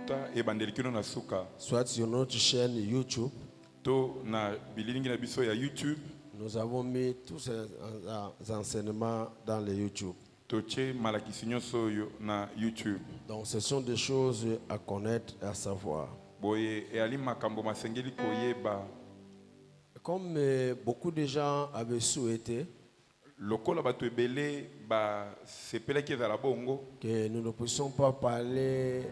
libota e bandelikino na suka. soit sur notre chaîne YouTube. To na bililingi na biso ya YouTube. Nous avons mis tous ces enseignements dans le YouTube. Toche malakisi nyonso yo na YouTube. Donc ce sont des choses à connaître et à savoir. Boye e ali makambo masengeli koyeba. Comme beaucoup de gens avaient souhaité Lokola bato ebele ba sepelaki ezala bongo que nous ne puissions pas parler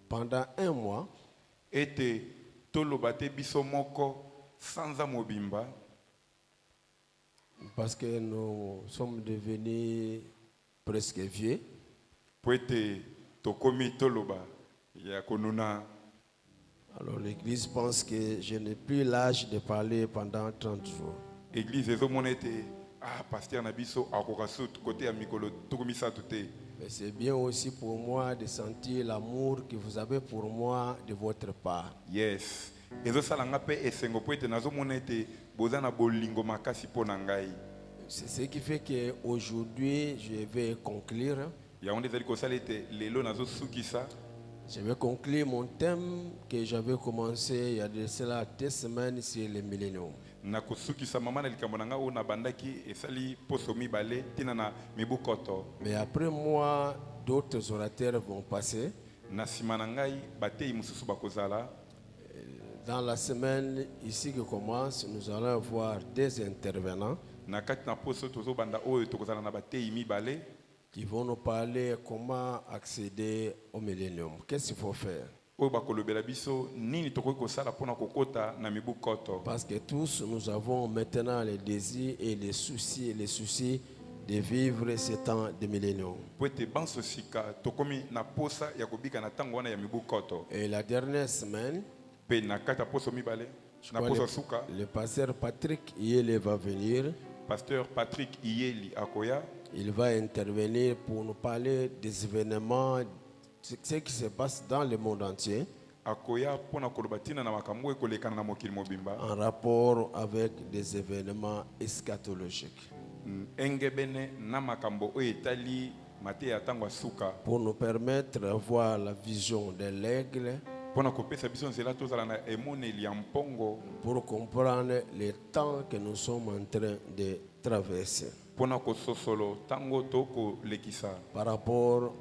pendant un mois, ete toloba te biso moko sanza mobimba parce que nous sommes devenus presque vieux. po ete tokomi toloba ya konuna. Alors l'église pense que je n'ai plus l'âge de parler pendant 30 jours. Église ezomona ete pasteur na biso akoka so côté ya mikolo tokomisa te. Mais c'est bien aussi pour moi de sentir l'amour que vous avez pour moi de votre part. Yes. Ezosala nga pe esengo po ete nazomona ete boza na bolingo makasi po na ngai. C'est ce qui fait qu'aujourd'hui, je vais conclure. Ya onde ezali kosala ete lelo nazosukisa. Je vais conclure mon thème que j'avais commencé il y a de cela 2 semaines sur le millénium. Na kosukisa mama na likambo na nga o na bandaki esali poso mibale tina na mibukoto. Mais après moi, d'autres orateurs vont passer. Na sima na ngai batei mususu bakozala. Dans la semaine ici qui commence, nous allons avoir des intervenants Na kati na poso tozo banda oyo tokozala na batei mibale qui vont nous parler comment accéder au millénium. Qu'est-ce qu'il faut faire? oyo bakolobela biso nini tokoki kosala pona kokota na mibukoto. Parce que tous nous avons maintenant les désirs et les soucis de vivre ce temps de millénium. Po ete banso sika tokomi na posa ya kobika na tango wana ya mibukoto. Et la dernière semaine, Pe na kati ya poso mibale na poso suka le pasteur Patrick Yele va venir. pasteur Patrick Iyeli akoya. Il va intervenir pour nous parler des événements, ce qui se passe dans le monde entier, Akoya pona kolobatina na makambo ekolekana na mokili mobimba. en rapport avec des événements eschatologiques, Engebene na makambo oyo etali mate ya tango suka. pour nous permettre d'avoir la vision de l'aigle, Pona kopesa biso nzela tozala na emoneli ya mpongo. pour comprendre le temps que nous sommes en train de traverser Pona kososolo tango toko lekisa. par rapport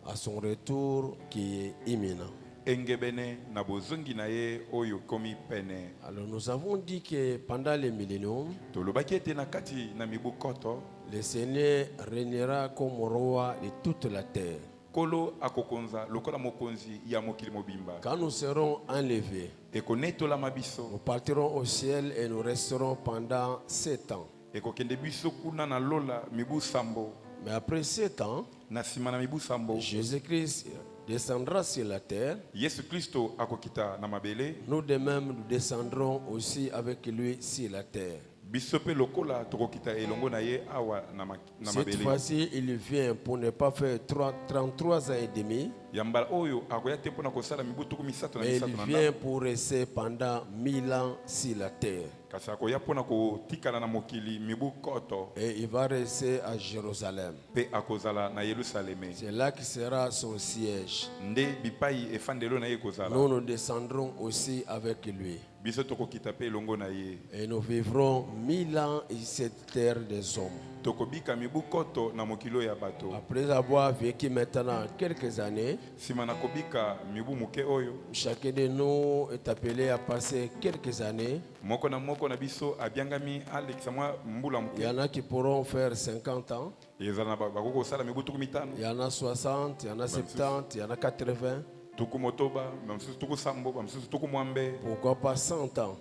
à son retour qui est imminent. Engebene na bozongi na ye oyo komi pene. Alors nous avons dit que pendant le millénium, Tolobaki ete na kati na mibukoto le Seigneur régnera comme roi de toute la terre. kolo akokonza lokola mokonzi ya mokili mobimba. Quand nous serons enlevés, Ekonetola mabiso. nous partirons au ciel et nous resterons pendant 7 ans. Ekokende biso kuna na lola mibu sambo. Mais après 7 ans, Na sima na mibu sambo Jésus-Christ descendra sur la terre. Yesu Kristo akokita na mabele. Nous de même, nous descendrons aussi avec lui sur la terre. Biso pe lokola tokokita elongo na ye awa na Cette mabele. fois-ci, il vient pour ne pas faire 33 ans et demi, Yambala oyo akoya te pona kosala mibu tuku misato na mais misato il na vient ndako. pour rester pendant 1000 ans sur la terre. Kasi akoya pona kotikala na mokili mibu koto Et il va rester à Jérusalem. pe akozala na Yerusaleme. C'est là qui sera son siège. Nde bipai efandelo na ye kozala. Nous nous descendrons aussi avec lui. Biso tokokita pe elongo na ye. Et nous vivrons 1000 ans sur cette terre des hommes. Tokobika mibu koto na mokilo ya bato. Après avoir vécu maintenant quelques années, Sima na kobika mibu muke oyo. chacun de nous est appelé à passer quelques années. Moko na biso abiangami alekisa mwa mbula Il y muke. en a qui pourront faire 50 ans. Ezala na bakoko sala mibu tuku mitano. Il y en a 60, il y en a 70, il y en a 80. Tuku motoba, bamsusu tuku sambo, bamsusu tuku mwambe. Pourquoi pas 100 ans?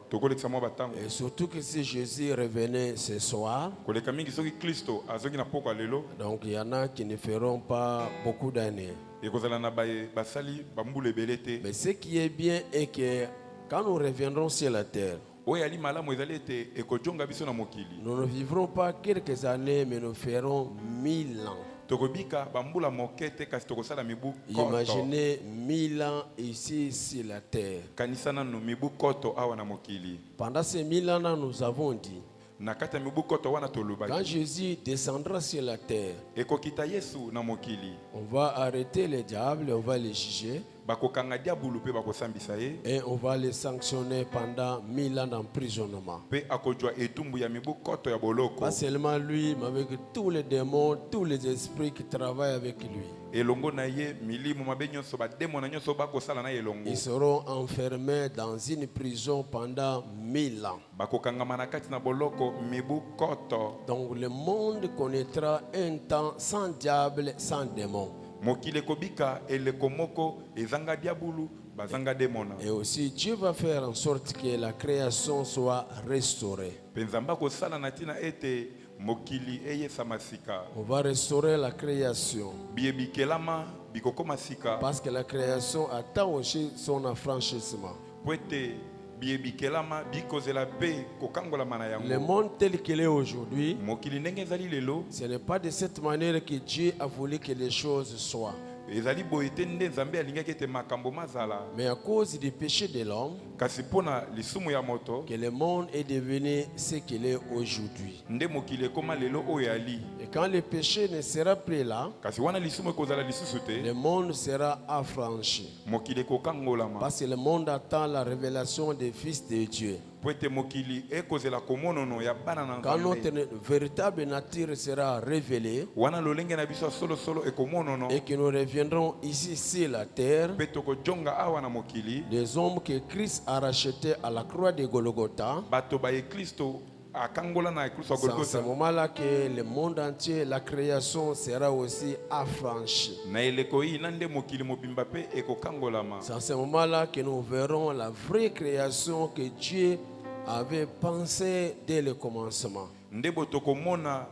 Tokolekisa mwa batango. Et surtout que si Jésus revenait ce soir, Koleka mingi soki Kristo azongi na poko lelo. donc il y en a qui ne feront pas beaucoup d'années. Ekozala na basali bambula ebele te. Mais ce qui est bien est que quand nous reviendrons sur la terre, Oyo ali malamu ezali ete ekojonga biso na mokili. nous ne vivrons pas quelques années, mais nous ferons 1000 ans. Tokobika bambula moke te kasi tokosala mibu koto. Imaginez 1000 ans ici sur la terre. Kanisa nanu mibu koto awa na mokili. Pendant ces 1000 ans, nous avons dit na kati ya mibu koto wana Quand tolobaki Jésus descendra sur la terre, ekokita Yesu na mokili on va arrêter les diables, on va les juger bakokanga diabulu pe bakosambisa ye et on va les sanctionner pendant 1000 ans d'emprisonnement. pe akozwa etumbu ya mibu koto ya boloko Pas seulement lui, mais avec tous les démons, tous les esprits qui travaillent avec lui. elongo na ye milimo mabe nyonso bademo na nyonso bakosala na elongo Ils seront enfermés dans une prison pendant 1000 ans. bakokangama na kati na boloko mibu koto. Donc le monde connaîtra un temps sans diable, sans démon. Mokili ekobika eleko moko ezanga diabulu bazanga demona Et aussi Dieu va faire en sorte que la création soit restaurée. penzamba kosala na tina ete mokili eyesama sika On va restaurer la création. biyebikelama bikokoma sika Parce que la création attend aussi son affranchissement. po ete biyebikelama bikozela pe kokangolama na Le yango. monde tel qu'il est aujourd'hui, Mokili ndenge ezali lelo ce n'est pas de cette manière que Dieu a voulu que les choses soient. ezali boye te nde nzambe alingaki ete makambo mazala Mais à cause du péché de l'homme, kasi mpona lisumu ya moto que le monde est devenu ce qu'il est aujourd'hui. nde mokili ekoma lelo oyo ali Et quand le péché ne sera plus là, kasi wana lisumu ekozala lisusu te le monde sera affranchi. mokili ekokangolama Parce que le monde attend la révélation des fils de Dieu. po ete mokili ekozela komonono ya bana na Quand nzambe notre véritable nature sera révélée wana lolenge na biso ya solosolo ekomonono et que nous reviendrons ici sur la terre, mpe tokojonga awa na mokili les hommes que Christ a rachetés à la croix de Golgotha, bato baye kristo akangola na ekulusu ya c'est en ce golgota moment-là que le monde entier, la création sera aussi affranchie. na eleko iyi na nde mokili mobimba mpe ekokangolama C'est en ce moment-là que nous verrons la vraie création que Dieu avait pensée dès le commencement. nde bo tokomona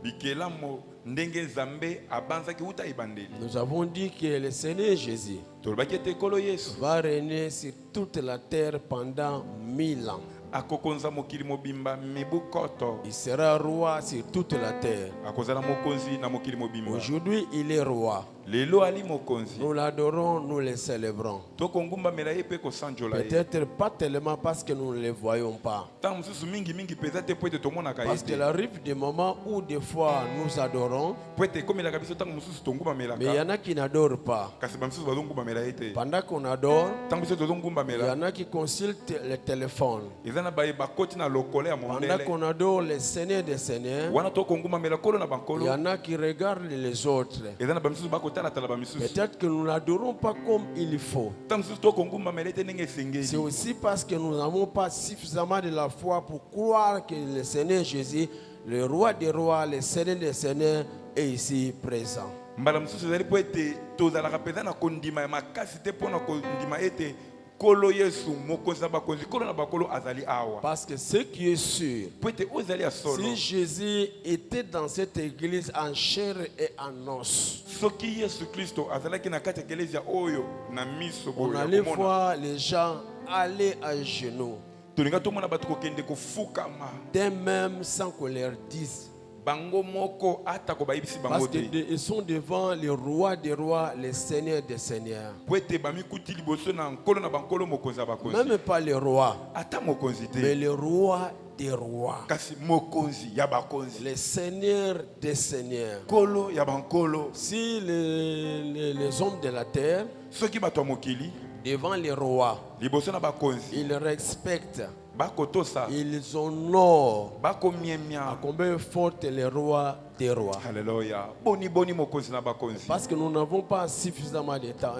bikelamo ndenge nzambe abanzaki uta ebandeli Nous avons dit que le Seigneur Jésus tolobaki ete ekolo yesu va régner sur toute la terre pendant 1000 ans. akokonza mokili mobimba mibu koto Il sera roi sur toute la terre. akozala mokonzi na mokili mobimba Aujourd'hui, il est roi. lelo ali mokonzi Nous l'adorons, nous le célébrons. tokongumbamela ye mpe kosanjola ye Peut-être pas tellement parce que nous ne le voyons pas. ntango mosusu mingimingi mpenza te po ete tomonaka ye Parce qu'il te arrive des moments où des fois nous adorons, po ete ekomelaka biso ntango mosusu mais il y tongumbamelaka en a qui n'adorent pas. kasi bamisusu bazongumbamela ye te Pendant qu'on adore, ntango biso il y tozongumbamela en a qui consultent le téléphone. eza na baye bakoti na lokolo ya Pendant mondele qu'on adore le Seigneur des Seigneurs, wana tokongumbamela kolo na il y bankolo en a qui regardent les autres. eza na bamisusu bakotalatala bamisusu Peut-être que nous n'adorons pas comme il faut. ntango mosusu tokongumbamela ete ndenge C'est esengeli aussi parce que nous n'avons pas suffisamment de la foi pour croire que le Seigneur Jésus, le roi des rois, le Seigneur des seigneurs, est ici présent. mbala mosusu ezali po ete tozalaka mpenza na kondima ya makasi te mpo na kondima ete kolo yesu mokonzi na bakonzi kolo na bakolo azali awa Parce que ce qui est sûr, po ete oyo ezali ya solo si Jésus était dans cette église en chair et en os, soki yesu kristo azalaki na kati ya eklezia oyo na miso on boyo ya allait komona voir les gens aller à genoux, tolinga tomona bato kokende kofukama d'eux-mêmes sans qu'on leur dise. bango moko atako bayebisi Parce bango te qu'ils sont devant le roi des rois, le Seigneur des seigneurs. po ete bamikuti liboso na nkolo na bankolo mokonzi ya bakonzi Même pas le roi, ata mokonzi mais te le roi des rois. kasi mokonzi ya bakonzi Les seigneurs des seigneurs. nkolo ya bankolo Si les hommes de la terre, soki bato ya mokili devant les rois, liboso na bakonzi ils respectent, bakotosa ils honorent, à bakomiemia combien forte le roi des rois. haleluya boni boni mokonzi na bakonzi Parce que nous n'avons pas suffisamment de temps,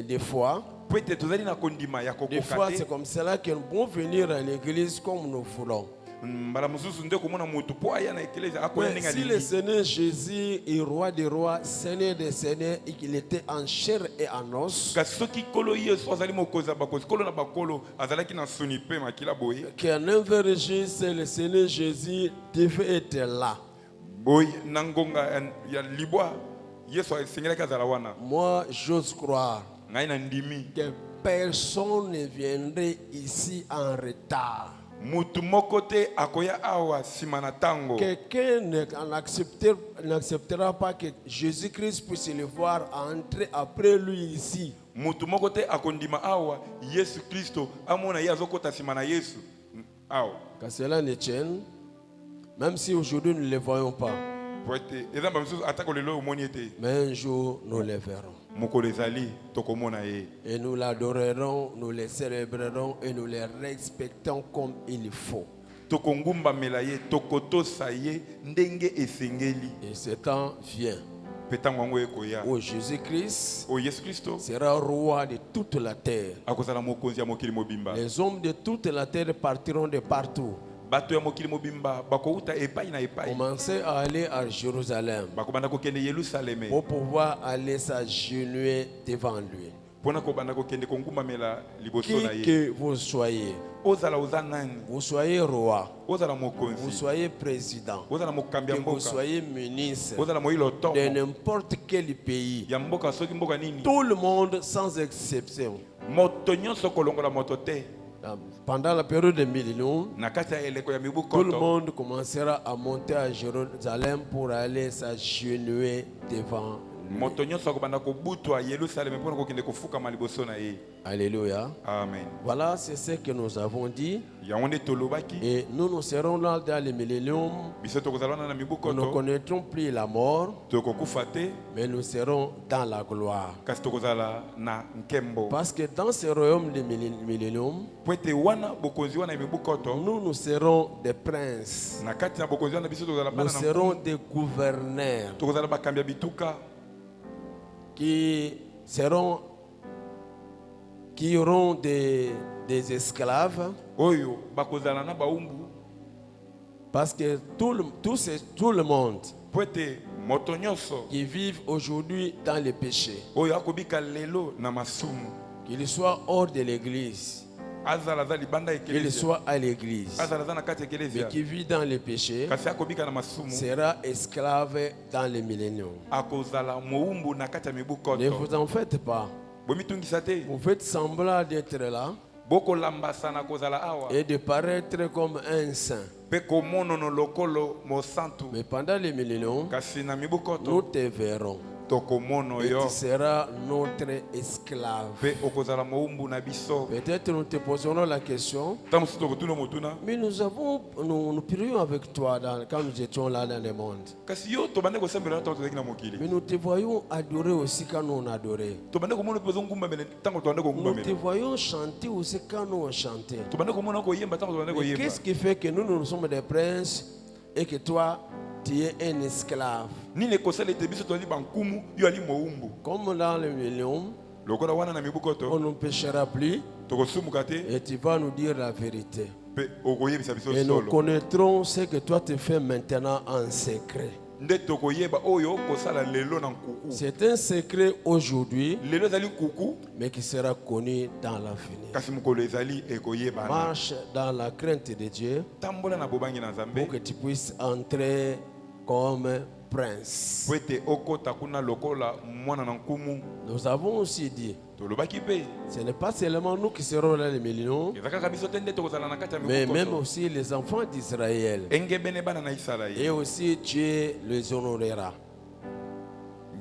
de foi. po ete tozali na kondima ya Des fois, kokoka c'est te comme cela que nous pouvons venir à l'église comme nous voulons. mbala mosusu nde komona motu po aya na eklezia akoya Mais ndenge si le alingi Seigneur Jésus est roi des rois, Seigneur des seigneurs, et qu'il était en chair et en os, kasi soki kolo yesu azali mokonzi ya bakonzi kolo na bakolo azalaki na soni mpe makila boye qu'un registre, le Seigneur Jésus devait être là. boye na ngonga ya libwa yesu esengelaki azala wana Moi, j'ose croire ngai na ndimi que personne ne viendrait ici en retard. mutu moko te akoya awa nsima na ntango Quelqu'un n'acceptera pas que Jésus-Christ puisse le voir entrer après lui ici. mutu moko te akondima awa yesu kristo amona ye azokota nsima na yesu awa Qu'à cela ne tienne, même si aujourd'hui nous ne les voyons pas, po ete eza bamisusu atako lelo omoni ete mais un jour nous les verrons. mokolo ezali tokomona ye Et nous l'adorerons, nous les célébrerons et nous les respectons comme il faut. tokongumbamela ye tokotosa ye ndenge esengeli Et ce temps vient mpe ntango yango ekoya où Jésus-Christ oyo yesu kristo sera roi de toute la terre. akozala mokonzi ya mokili mobimba Les hommes de toute la terre partiront de partout. bato ya mokili mobimba bakouta epai na epai Commencez à aller à Jérusalem bakobanda kokende yelusaleme pour pouvoir aller s'agenouiller devant lui. mpona kobanda kokende kongumbamela liboso na Qui ye que vous soyez, ozala oza nani vous soyez roi, ozala vous mokonzi soyez président, ozala mokambi que ya vous mboka soyez ministre ozala moyilo de toko n'importe quel pays, ya mboka soki mboka nini tout le monde sans exception, moto nyonso kolongola moto te pendant la période de millénaire, na kati ya eleko ya mibu tout le koto monde commencera à monter à Jérusalem pour aller s'agenouiller devant lui. moto nyonso akobanda kobutwa yelusaleme mpona kokende kofukama liboso na ye Alléluia. amen Voilà, c'est ce que nous avons dit. yango nde tolobaki Et nous serons là dans le millénium. biso tokozala wana na mibu Nous ne koto connaîtrons plus la mort, tokokufa te mais nous serons dans la gloire. kasi tokozala na nkembo Parce que dans ce royaume de millénium, po ete wana bokonzi wana ya mibu koto nous serons des princes. na kati na bokonzi wana biso tozala Nous bana na serons des gouverneurs tokozala bakambi ya bituka qui auront des esclaves. oyo bakozala na baumbu Parce que tout le monde po ete moto nyonso qui vit aujourd'hui dans le péché, oyo akobika lelo na masumu qu'il soit hors de l'église, azala aza libanda ya qu'il ekelezia soit à l'église, azala aza na kati ya mais ekelezia qui vit dans le péché, kasi akobika na masumu sera esclave dans le millénium. akozala moumbu na kati ya mibu Ne koto vous en faites pas. bomitungisa te Vous faites semblant d'être là bokolambasana kozala awa et de paraître comme un saint. mpe komonono lokolo mosantu Mais pendant le millénium, kasi na mibu nous koto te verrons. tokomono Et yo tu seras notre esclave. mpe okozala moumbu na biso Peut-être nous te poserons la question, ntango mosusu tokotuna motuna mais nous prions avec toi quand nous étions là dans le monde. kasi yo tobande kosambela ntango tozalaki na mokili Mais nous te voyons adorer aussi quand nous on adorait. tobande komona mpe ozogumbamela ntango tobande Nous te kogumbamela voyons chanter aussi quand nous on chantait. tobande komona koyemba ntango tobande Mais koyemba qu'est-ce qui fait que nous sommes des princes et que toi, tu es un esclave? nini ekosala ete biso tozali bankumu yo ali moumbu Comme dans le millénium, lokola wana na mibu on koto ne péchera plus tokosumuka te et tu vas nous dire la vérité. mpe okoyebisa biso Et nous solo connaîtrons ce que toi tu fais maintenant en secret. nde tokoyeba oyo okosala lelo na nkuku C'est un secret aujourd'hui, lelo ezali nkuku mais qui sera connu dans l'avenir. kasi mokolo ezali ekoyebana Marche dans la crainte de Dieu tambola na bobangi na nzambe pour que tu puisses entrer comme prince. po ete okota kuna lokola mwana na nkumu Nous avons aussi dit, tolobaki mpe ce n'est pas seulement nous qui serons dans les millions, eza kaka biso te nde tokozala na kati ya mais même mibu aussi les enfants d'Israël. engebene bana na isalaeli Et aussi Dieu les honorera.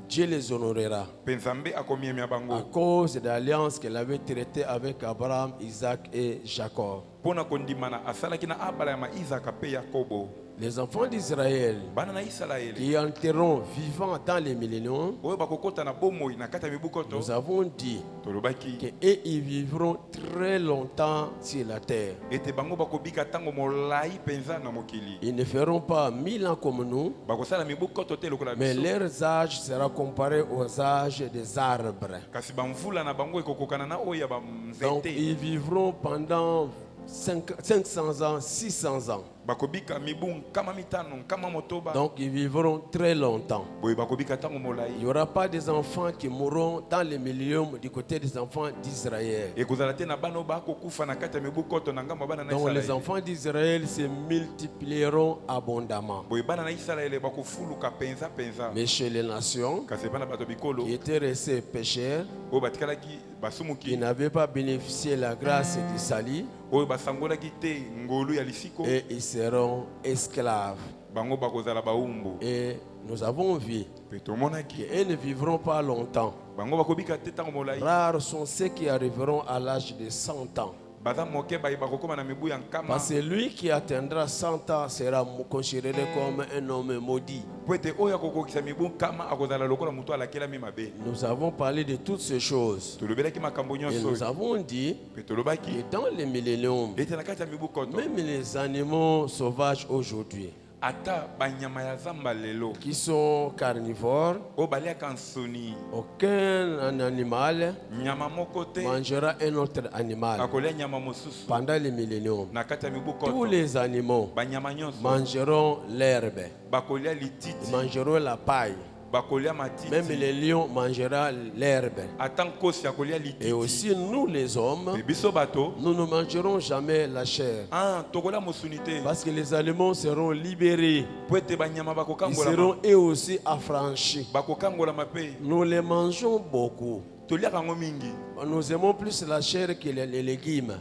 Dieu les honorera mpe nzambe akomiemia à bango cause de l'alliance qu'elle avait traitée avec Abraham, Isaac et Jacob. mpo na kondimana asalaki na abrahama izaka mpe yakobo Les enfants d'Israël bana na isalaeli qui entreront vivants dans les milléniums, oyo bakokota na bomoi na kati ya mibu koto nous avons dit tolobaki qu'eux, ils vivront très longtemps sur la terre. ete bango bakobika ntango molai mpenza na mokili Ils ne feront pas 1000 ans comme nous, bakosala mibu koto te lokola mais biso leurs âges sera comparé aux âges des arbres. kasi bamvula na bango ekokokana na oyo ya Donc banzete ils vivront pendant 500 ans, 600 ans. bakobika mibu nkama mitano nkama motoba Donc ils vivront très longtemps. boye bakobika ntango Il molai n'y aura pas des enfants qui mourront dans les milléniums du côté des enfants d'Israël. ekozala te na bana oyo bakokufa na kati ya mibu koto na ngambo ya bana na Donc les isalaele enfants d'Israël se multiplieront abondamment. boye bana na isalaele bakofuluka mpenza mpenza Mais chez les nations kasi bana bato bikolo qui étaient restés pécheurs, oyo batikalaki qui basumuki n'avaient pas bénéficié de la grâce du salut, oyo basangolaki te ngolu ya lisiko et ils seront esclaves. bango bakozala baumbu Et nous avons vu mpe tomonaki qu'ils ne vivront pas longtemps. bango bakobika te ntango molai Rares sont ceux qui arriveront à l'âge de 100 ans. baza moke bayeba kokoma na mibu ya nkama Parce que lui qui atteindra 100 ans sera considéré comme un homme maudit. po ete oyo akokokisa mibu nkama akozala lokola moto alakelami mabe. Nous avons parlé de toutes ces choses. Tolobelaki makambo Et nyonso nous avons dit pe tolobaki que dans les milléniums, ete na kati ya mibu koto même les animaux sauvages aujourd'hui, ata banyama ya zamba lelo qui sont carnivores, oyo baliaka nsoni aucun animal nyama moko te mangera un autre animal akolia nyama mosusu pendant les milléniums. na kati ya mibu Tous koto les animaux banyama nyonso mangeront l'herbe, bakolia lititi ils mangeront la paille. bakolia Même matiti les lions mangeront l'herbe. ata nkosi akolia Et lititi aussi nous les hommes, pe biso bato nous ne mangerons jamais la chair. tokolia mosuni te Parce que les animaux seront libérés. po ete banyama Ils bakokangolama seront eux aussi affranchis. bakokangolama mpe Nous les mangeons beaucoup. toliaka yango mingi Nous aimons plus la chair que les légumes.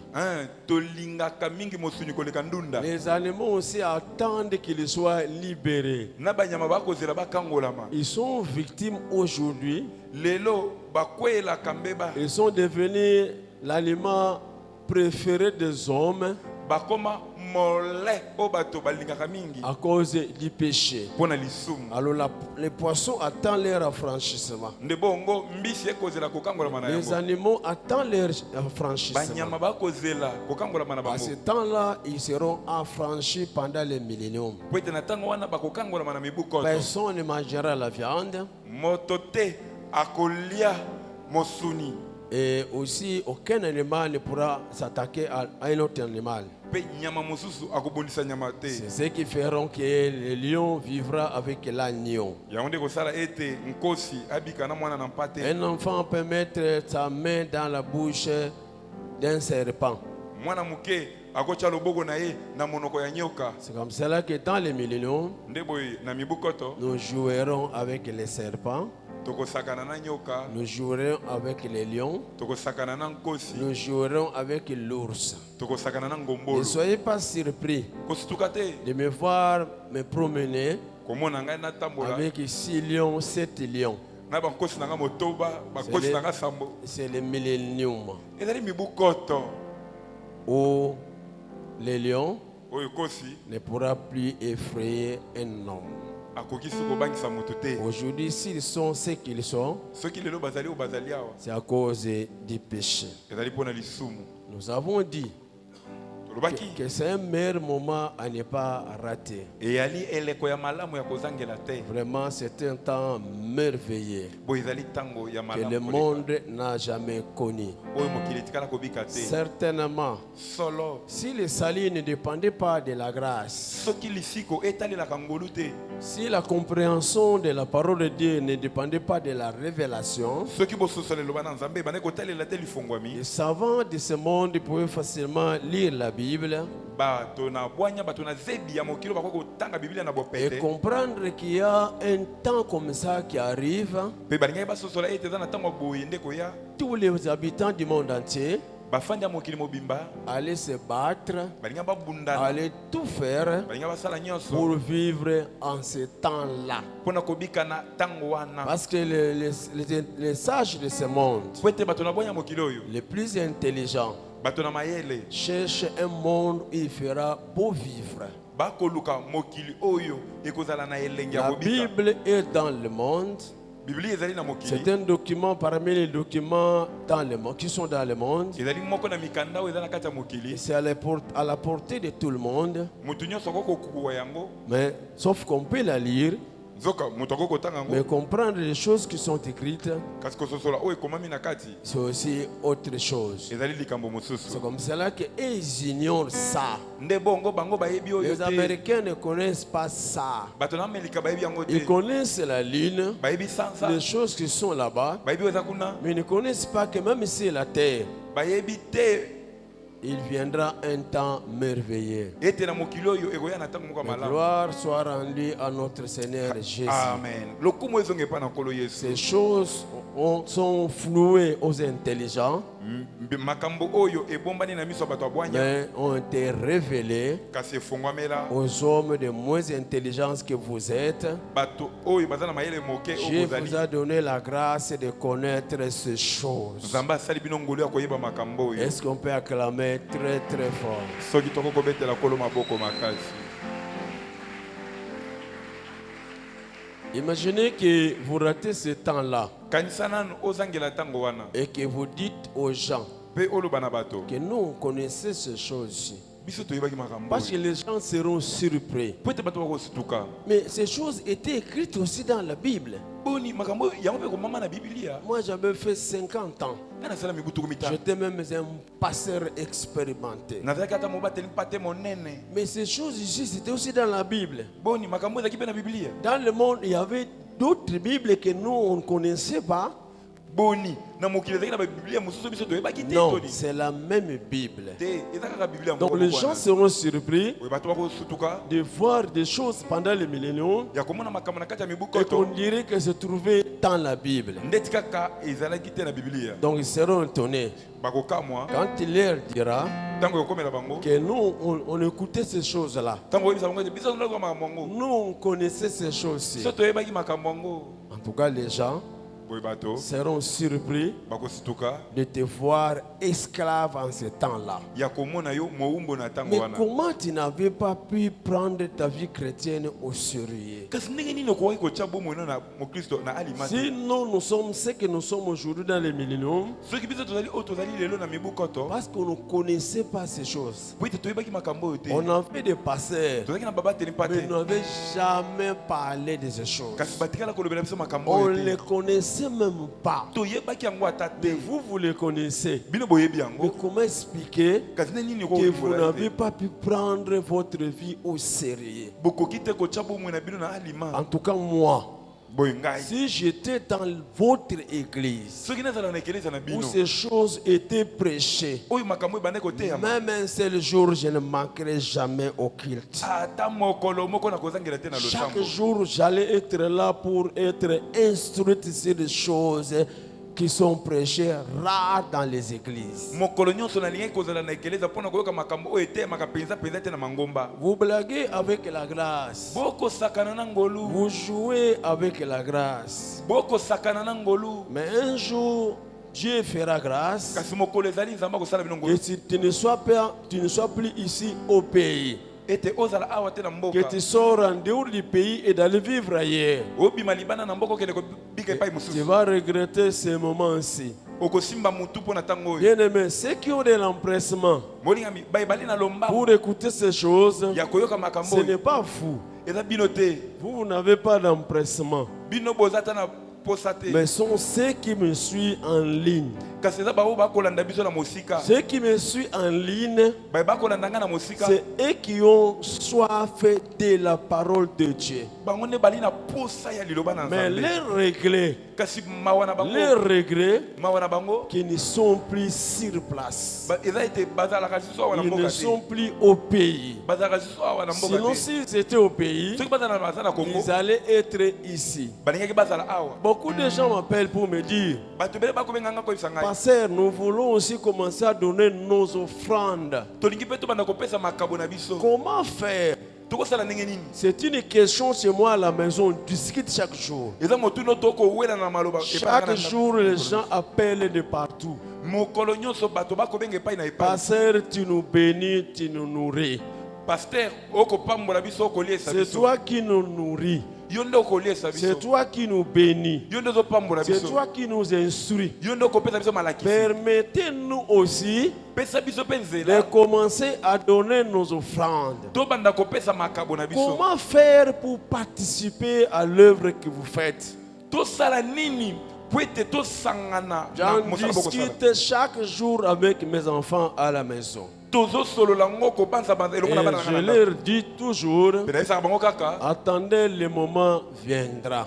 tolingaka mingi mosuni koleka ndunda Les animaux aussi attendent qu'ils soient libérés. na banyama bakozela bakangolama Ils sont victimes aujourd'hui. lelo bakweyelaka mbeba Ils sont devenus l'aliment préféré des hommes bakoma mole oyo bato balingaka mingi à cause du péché. mpo na lisumu Alors les poissons attendent leur affranchissement. nde bongo mbisi ekozela kokangolama na Les yango animaux attendent leur affranchissement. banyama bakozela kokangolama na À bango ce temps-là, ils seront affranchis pendant les milléniums. po ete na ntango wana bakokangolama na mibu koto Personne ne mangera la viande moto te akolia mosuni et aussi aucun animal ne pourra s'attaquer à un autre animal. mpe nyama mosusu akobundisa nyama te C'est ce qui feront que le lion vivra avec l'agneau. yango nde kosala ete nkosi abika na mwana na mpa te Un enfant peut mettre sa main dans la bouche d'un serpent. mwana moke akotya loboko na ye na monoko ya nyoka C'est comme cela que dans les milléniums, nde boye na mibu koto nous jouerons avec les serpents, tokosakana na nyoka nous jouerons avec les lions, tokosakana na nkosi nous jouerons avec l'ours. tokosakana na Ne ngombolo soyez pas surpris kosituka te de me voir me promener komona ngai natambola avec 6 lions, 7 lions. na bankosi na ngai motoba bankosi na ngai sambo C'est le millénium ezali mibu koto où les lions oyo kosi ne pourra plus effrayer un homme. akokisi kobangisa moto te Aujourd'hui, s'ils sont ce qu'ils sont, soki lelo bazali oyo bazali awa c'est à cause du péché. ezali mpo na lisumu Nous avons dit tolobaki que c'est un meilleur moment à ne pas rater. eyali eleko ya malamu ya kozangela te Vraiment, c'est un temps merveilleux boye ezali ntango ya que le malamu koleka. monde n'a jamais connu. oyo mokili etikala kobika te Certainement, solo si le salut ne dépendait pas de la grâce, soki lisiko etalelaka ngolu te si la compréhension de la parole de Dieu ne dépendait pas de la révélation, soki bososo eloba na nzambe ebande kotalela te lifongwami les savants de ce monde pouvaient facilement lire la Bible bato na bwanya bato na zebi ya mokili bakoki kotanga biblia na et bopete comprendre qu'il y a un temps comme ça qui arrive. mpe balingai basosola ete eza na ntango ya boye nde koya Tous les habitants du monde entier bafandi ya mokili mobimba allaient se battre, balingai babundana allaient tout faire balingai basala nyonso pour vivre en ce temps-là. mpo na kobika na ntango wana Parce que les sages de ce monde, po ete bato na bwanya mokili oyo les plus intelligents, bato na mayele cherchent un monde où il fera beau vivre. bakoluka mokili oyo ekozala na elenge ya La kobika Bible est dans le monde. biblia ezali na C'est mokili un document parmi les documents dans le monde, qui sont dans le monde. ezali moko na mikanda oyo eza na kati ya Et mokili c'est à la portée de tout le monde. motu nyonso akoki kokuwa yango Mais sauf qu'on peut la lire, nzoka moto akoki kotanga mais yango comprendre les choses qui sont écrites, kasi kososola oyo ekomami na kati c'est aussi autre chose. ezali likambo C'est mosusu comme cela qu'ils ignorent ça. nde bongo bango bayebi oyo Les te Américains ne connaissent pas ça. bato na amerika bayebi yango Ils te connaissent la Lune, bayebi sansa les choses qui sont là-bas, bayebi oyo eza kuna mais ils ne connaissent pas que même si la terre, bayebi te il viendra un temps merveilleux. ete na mokili oyo ekoya na ntango moko ya Que malamu gloire soit rendue à notre Seigneur Jésus. amen lokumu ezonga epai na nkolo yesu Ces choses sont flouées aux intelligents. makambo oyo ebombani na miso bato abwanya mais ont été révélés kasi efungwamela aux hommes de moins intelligence que vous êtes. bato oyo baza na mayele moke Dieu oyo vous bozali a donné la grâce de connaître ces choses. nzambe asali bino ngolu ya koyeba makambo oyo Est-ce qu'on peut acclamer très très fort? soki toko kobetela kolo maboko makasi. Imaginez que vous ratez ce temps-là kanisa nanu ozangela ntango wana et que vous dites aux gens mpe oloba na bato que nous on connaissait ces choses. biso toyebaki makambo Parce que oyo les gens seront surpris. po ete bato bakosituka Mais ces choses étaient écrites aussi dans la Bible. boni makambo oyo yango mpe komama na bibilia Moi j'avais fait 50 ans. nga nasala mibu tuku mitano J'étais même un pasteur expérimenté. nazalaki ata mobateli mpate monene Mais ces choses ici, c'était aussi dans la Bible. boni makambo oyo ezalaki mpe na bibilia Dans le monde, il y avait d'autres Bibles que nous, on ne connaissait pas. boni na mokili ezalaki na babibilia mosusu biso toyebaki te Non, toni c'est la même Bible. te eza kaka bibilia Donc moko les moko gens wana. seront surpris oyo bato bakosutuka de voir des choses pendant le millénium ya komona makambo na kati ya mibu et qu'on koto dirait que se trouvait dans la Bible. ndeti kaka ezalaki te na bibilia Donc ils seront étonnés bakokamwa quand il leur dira ntango ekomela bango que nous, on écoutait ces choses-là. ntango oyebisa bango ete biso tolaki makambo yango Nous, on connaissait ces choses-ci. biso toyebaki makambo yango En tout cas, les gens boye bato seront surpris bakosituka de te voir esclave en ce temps-là. ya komona yo mowumbo na ntango Mais wana comment tu n'avais pas pu prendre ta vie chrétienne au sérieux? kasi ndenge nini okokaki kotia bomoi no na mokristo na alima te Si nous sommes ce que nous sommes aujourd'hui dans le millénium, soki biso tozali oyo tozali lelo na mibu koto parce qu'on ne connaissait pas ces choses. po ete toyebaki makambo oyo te On avait des pasteurs, tozalaki na babateli mpa mais te ils n'avaient jamais parlé de ces choses. kasi batikala kolobela biso makambo On oyo ne les te connaissait même pas. toyebaki yango ata Mais te vous, vous les connaissez. bino boyebi Mais yango comment expliquer kasi nde nini que vous okoyekola n'avez te pas pu prendre votre vie au sérieux? bokoki te kotia bomoi na bino na alima En tout cas, moi, boye ngai si j'étais dans votre église soki nazala na ekeleza na où bino ces choses étaient prêchées, oyo makambo ebande koteyama même un seul jour, je ne manquerai jamais au culte. ata mokolo moko na kozangela te na Chaque losambo jour, j'allais être là pour être instruite sur des choses qui sont prêchées rares dans les églises. mokolo nyonso nalingaki kozala na ekeleza mpona koyoka makambo oyo eteyamaka mpenza te na mangomba Vous blaguez avec la grâce. bokosakana na ngolu Vous jouez avec la grâce. bokosakana na ngolu Mais un jour, Dieu fera grâce. kasi mokolo ezali nzambe akosala bino Et ngolu si tu ne sois plus ici au pays, ete ozala awa te na que mboka tu sors en dehors du pays et d'aller vivre ailleurs, obima libanda na mboka okende kobika epai tu mosusu vas regretter ces moments-ci. okosimba mutu mpo na ntango oyo Bien-aimés, ceux qui ont de l'empressement molingami bayebali na lomba pour écouter ces choses, ya koyoka makambo ce n'est oyo pas fou. eza bino te Vous n'avez pas d'empressement. bino boza ta na posa te Mais sont ceux qui me suivent en ligne. kasi eza bao bakolanda biso na mosika Ceux qui me suivent en ligne, baye bakolanda ngai na mosika c'est eux qui ont soif de la parole de Dieu. bango nde bali na posa ya liloba na Mais nzambe les regrets, kasi mawa na les bango qui ne sont plus sur place. eza ete bazalaka lisusu awa na Ils ne mboka sont te plus au pays. bazalaka lisusu awa na mboka Sinon, te s'ils étaient au pays, soki baza na kongo ils allaient être ici. balingaki bazala awa Beaucoup de gens m'appellent pour me dire, bato ebele bakobenganga koyebisa ngai Pasteur, nous voulons aussi commencer à donner nos offrandes. tolingi mpe tobanda kopesa makabo na biso Comment faire? tokosala ndenge nini C'est une question chez moi à la maison. On discute chaque jour. eza motuno tokowela na maloba Chaque jour, les gens appellent de partout. mokolo nyonso bato bakobenga epai na epai Pasteur, tu nous bénis, tu nous nourris. paster okopambola biso okoliesa C'est biso toi qui nous nourris. yo nde okoliesa biso C'est toi qui nous bénis. yo nde ozopambola C'est biso toi qui nous instruis. yo nde okopesa biso malakisi Permettez-nous aussi pesa biso mpe de nzela commencer à donner nos offrandes. tobanda kopesa makabo na biso Comment faire pour participer à l'œuvre que vous faites? tosala nini po ete tosangana na J'en mosala bokosala discute chaque jour avec mes enfants à la maison. tozosolola ngo kobanza elongo na Et bana na je ngai na leur dis toujours, ndako. nayebisaka bango kaka attendez, le moment viendra.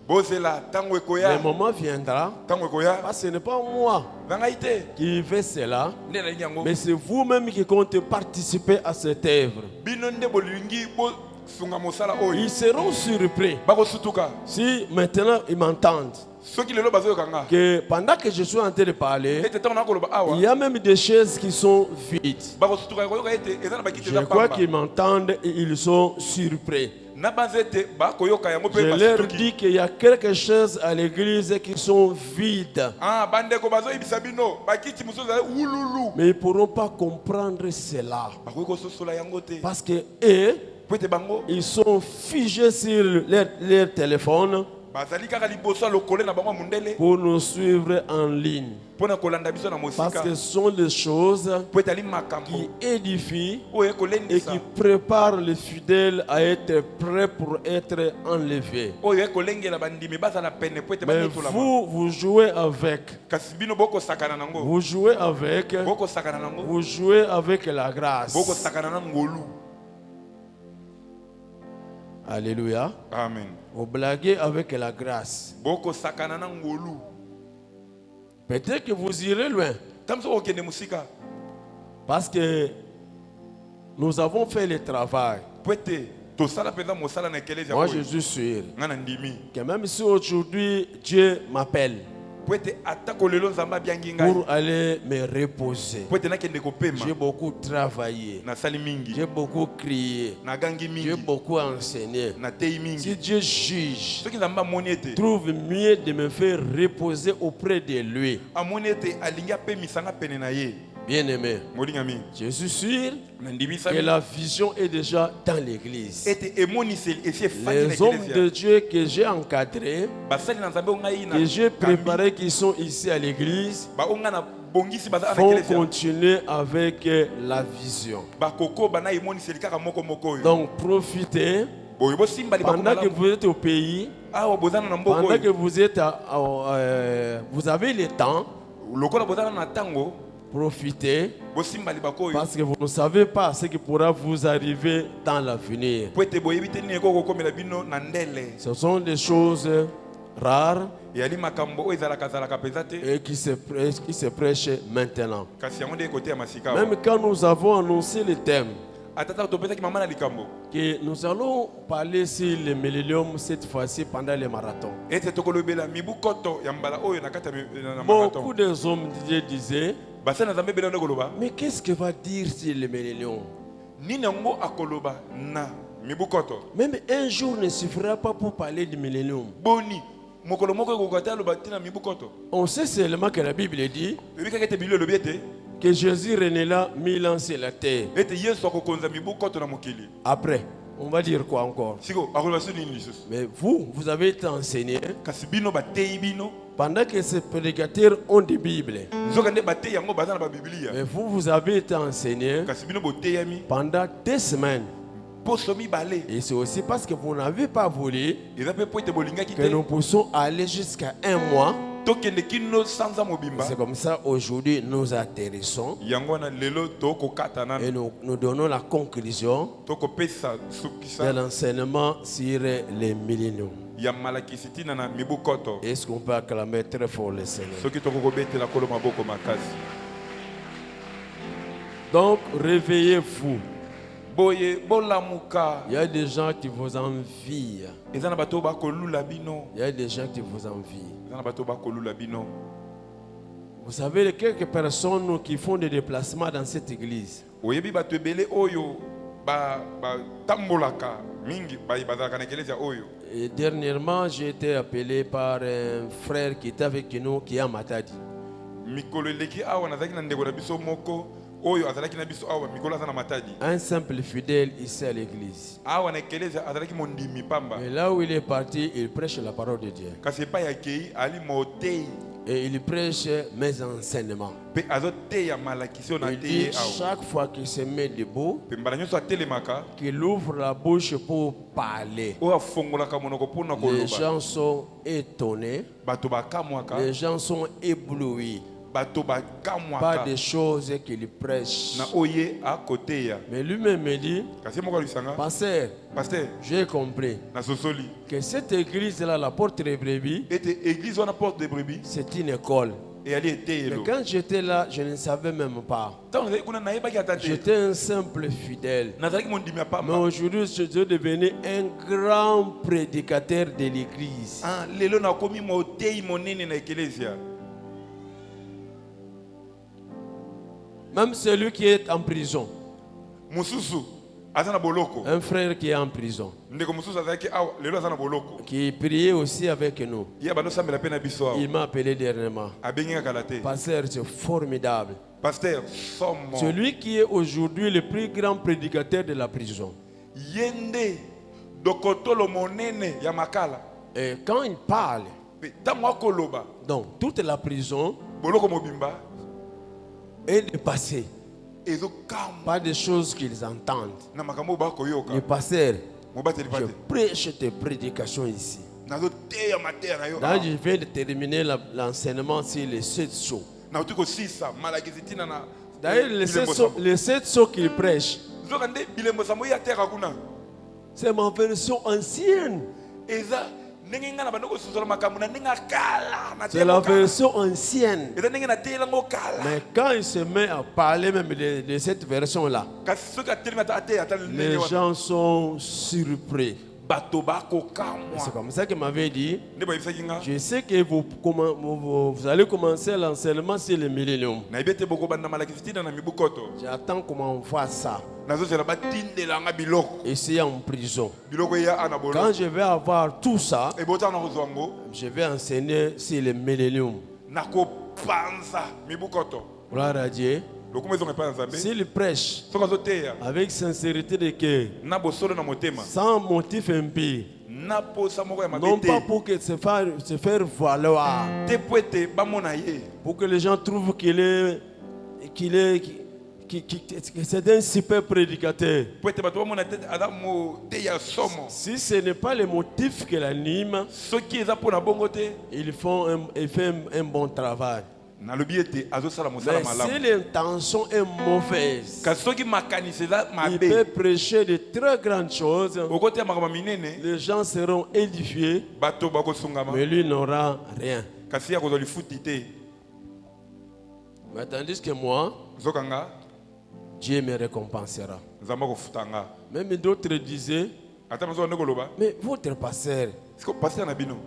bozela ntango Le ekoya moment viendra. ntango ekoya Parce que ce n'est pas moi na ngai te qui fais cela, nde nalingi yango mais c'est vous-même qui comptez participer à cette œuvre. bino nde bolingi bosunga mosala oyo Ils seront surpris bakosutuka si maintenant ils m'entendent. soki lelo bazoyokanga que pendant que je suis en train de parler, ete ntango nakoloba awa il y a même des chaises qui sont vides. bakosutuka koyoka ete eza na bakiti Je eza crois pamba qu'ils m'entendent et ils sont surpris. na banza ete bakoyoka yango Je mpe leur basituki dis qu'il y a quelque chose à l'église qui sont vides. bandeko bazoyebisa bino bakiti mosusu ezali wululu Mais ils ne pourront pas comprendre cela. bakoki kososola yango te Parce que eux, po ete bango ils sont figés sur leur téléphone bazali kaka liboso ya lokole na bango ya mondele pour nous suivre en ligne. mpo na kolanda biso na Parce mosika que ce sont des choses po etali makambo qui édifient oyo et ekolendisa qui préparent les fidèles à être prêts pour être enlevés. oyo ekolengela bandimi bazala pene po ete Mais banetolama vous, vous jouez avec. kasi bino bokosakana nango Vous jouez avec. bokosakana nango Vous jouez avec la grâce. bokosakana na ngolu Alléluia. amen Vous blaguez avec la grâce. bokosakana na ngolu Peut-être que vous irez loin. ntango soki okende mosika Parce que nous avons fait le travail. po ete tosala mpenza mosala na ekelezia Moi, oyo je suis sûr nga na ndimi que même si aujourd'hui Dieu m'appelle po ete atako lelo nzambe abiangi ngai pour aller me reposer, po ete nakende kopema j'ai beaucoup travaillé, nasali mingi j'ai beaucoup crié, nagangi j'ai mingi beaucoup enseigné. natei Si mingi Dieu juge, soki nzambe amoni ete trouve mieux de me faire reposer auprès de lui. amoni ete alingi apemisanga pene na ye Bien-aimé, molingami je suis sûr na que ndimisami la vision est déjà dans l'église. ete emoniseli esi efandi na Les hommes de ekelezia Dieu que j'ai encadrés, basali na nzambe oyo ngai que j'ai nakambi préparés, qui sont ici à l'église, baoyo ngai na bongisi baza na vont ekelezia continuer avec la vision. bakokoba na emoniseli kaka moko moko oyo Donc profitez, boye bosimbali pendant que bakoma vous êtes au pays, awa bozana na mboka pendant que oyo vous êtes vous avez le temps, lokola bozana na ntango profitez, bosimbali bakoyo parce que vous ne savez pas ce qui pourra vous arriver dans l'avenir. po ete boyebi te nini ekokokomela bino na ndele Ce sont des choses rares eyali makambo oyo ezalaka mpenza te et qui se prêchent maintenant. kasi yango nde ekote ya masika awa Même quand nous avons annoncé le thème, atata topesaki mama na likambo que nous allons parler sur le millénium cette fois-ci pendant le marathon. ete tokolobela mibu koto ya mbala oyo na kati ya Beaucoup marathon des hommes de Dieu disaient, basali na nzambe ebele nde koloba mais qu'est-ce que va dire sur le millénium? nini yango akoloba na mibu koto Même un jour ne suffira pas pour parler du millénium. boni mokolo moko ekokoka te aloba ntina mibu koto On sait seulement que la Bible dit oyebi kaka ete bilio elobi ete que Jésus renaîtra 1000 ans sur la terre. ete yesu akokonza mibu koto na mokili Après, on va dire quoi encore? siko akoloba so nini lisusu Mais vous avez été enseigné kasi bino bateyi bino pendant que ces prédicateurs ont des Bibles. nzoka nde bateyi yango baza na babiblia Mais vous avez été enseigné kasi bino boteyami pendant 2 semaines. poso mibale Et c'est aussi parce que vous n'avez pas voulu eza mpe po ete bolingaki que te nous puissions aller jusqu'à 1 mois. tokende kino sanza mobimba C'est comme ça, aujourd'hui, nous atterrissons yango wana lelo tokokata et nano nous donnons la conclusion tokopesa de sukisa l'enseignement sur les milléniums. ya malakisi ntina na mibu koto Est-ce qu'on peut acclamer très fort le Seigneur? soki tokokobetela kolo maboko makasi Donc, réveillez-vous. boye bolamuka Il y a des gens qui vous envient. eza na bato oyo bakolula bino Il y a des gens qui vous envient. eza na bato oyo bakolula bino Vous savez, quelques personnes qui font des déplacements dans cette église. oyebi bato ebele oyo batambolaka mingi bazalaka na ekelezia oyo Et dernièrement, j'ai été appelé par un frère qui était avec nous, qui est à Matadi. mikolo eleki awa nazalaki na ndeko na biso moko oyo azalaki na biso awa mikolo aza na matadi Un simple fidèle ici à l'église. awa na ekelezia azalaki mondimi pamba Et là où il est parti, il prêche la parole de Dieu. kasi epai akei ali motei Et il prêche mes enseignements. mpe azoteya malakisi oyo Il dit nateye awa chaque fois qu'il se met debout, mpe mbala nyonso atelemaka qu'il ouvre la bouche pour parler. oyo afongolaka monoko mpona Les koloba gens sont étonnés, bato bakamwaka les gens sont éblouis bato par bakamwaka des choses qu'il prêche. na oye akoteya Mais lui-même me dit, kasi moko alisanga pasteur, paster j'ai compris nasosoli que cette église-là, la porte des brebis, ete église wana porte de brebis c'est une école. eyali Mais eteyelo quand j'étais là, je ne savais même pas. ntango nazali kuna nayebaki ata te J'étais un simple fidèle. nazalaki mondimi ya Mais pamba. aujourd'hui, je suis devenu un grand prédicateur de l'église. Ah, lelo nakomi moteyi monene na eklezia. Même celui qui est en prison, Mosusu aza na boloko, un frère qui est en prison, ndeko mosusu azalaki awa lelo aza na boloko, qui priait aussi avec nous, ye bandosambela mpe na biso awa il m'a appelé dernièrement. abengi kaka la te. Pasteur, c'est formidable. Pasteur somo Celui qui est aujourd'hui le plus grand prédicateur de la prison. ye nde dokotolo monene ya makala. Et quand il parle, Mpe ntango akoloba donc toute la prison boloko mobimba est dépassée ezokamwa par des choses qu'ils entendent. na makambo oyo bakoyoka. Le pasteur, Mobateli je pate prêche tes prédications ici. nazoteya mateya na yo Là, je viens de terminer l'enseignement sur les 7 sceaux. nauti kosisa malakisi ntina na D'ailleurs, les 7 sceaux qu'il prêche, zoka nde bilembo sambo ya teka kuna c'est ma version ancienne. eza ndenge nga na bando kosusola makambo na ndenge akala na C'est la version ancienne. eza ndenge nateyelango kala Mais quand il se met à parler même de cette version-là, kasi soki atelemi ata ateya ata les ndenge wana gens sont surpris. bato C'est bakokamwa comme ça qu'il m'avait dit. nde bayebisaki nga Je sais que vous allez commencer l'enseignement sur le millénium. nayebi ete bokobanda malakisi ntina na mibu koto J'attends comment on fasse ça. nazozela batindelanga biloko Ici en prison. biloko eya ana bolo Quand je vais avoir tout ça, ebotaka na kozwa yango je vais enseigner sur le millénium. nakopanza mibu koto Gloire à Dieu. lokumu ezonga epai na nzambe S'il prêche soki azoteya avec sincérité de cœur, na bosolo na motema sans motif impie, na posa moko ya mabe non pas te pour que se faire valoir, te po ete bamona ye pour que les gens trouvent que c'est un super prédicateur. po ete bato bamona te aza moteyi ya somo. Si ce n'est pas le motif qui l'anime, soki eza mpo na bongo te il fait un bon travail. nalobi ete azosala mosala Mais si malamu l'intention est mauvaise, kasi soki makanisi eza il peut mabe prêcher de très grandes choses. okoteya makambo minene Les gens seront édifiés, bato bakosungama mais lui n'aura rien. kasi ya kozwa lifuti te. Mais tandis que moi, zokanga Dieu me récompensera. nzambe akofuta nga Même d'autres disaient, ata nazoka nde koloba mais votre pasteur, siko paster na bino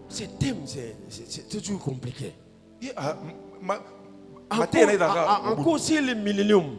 ce thème, c'est toujours compliqué. ye mateya na ezaka Encore sur le millénium.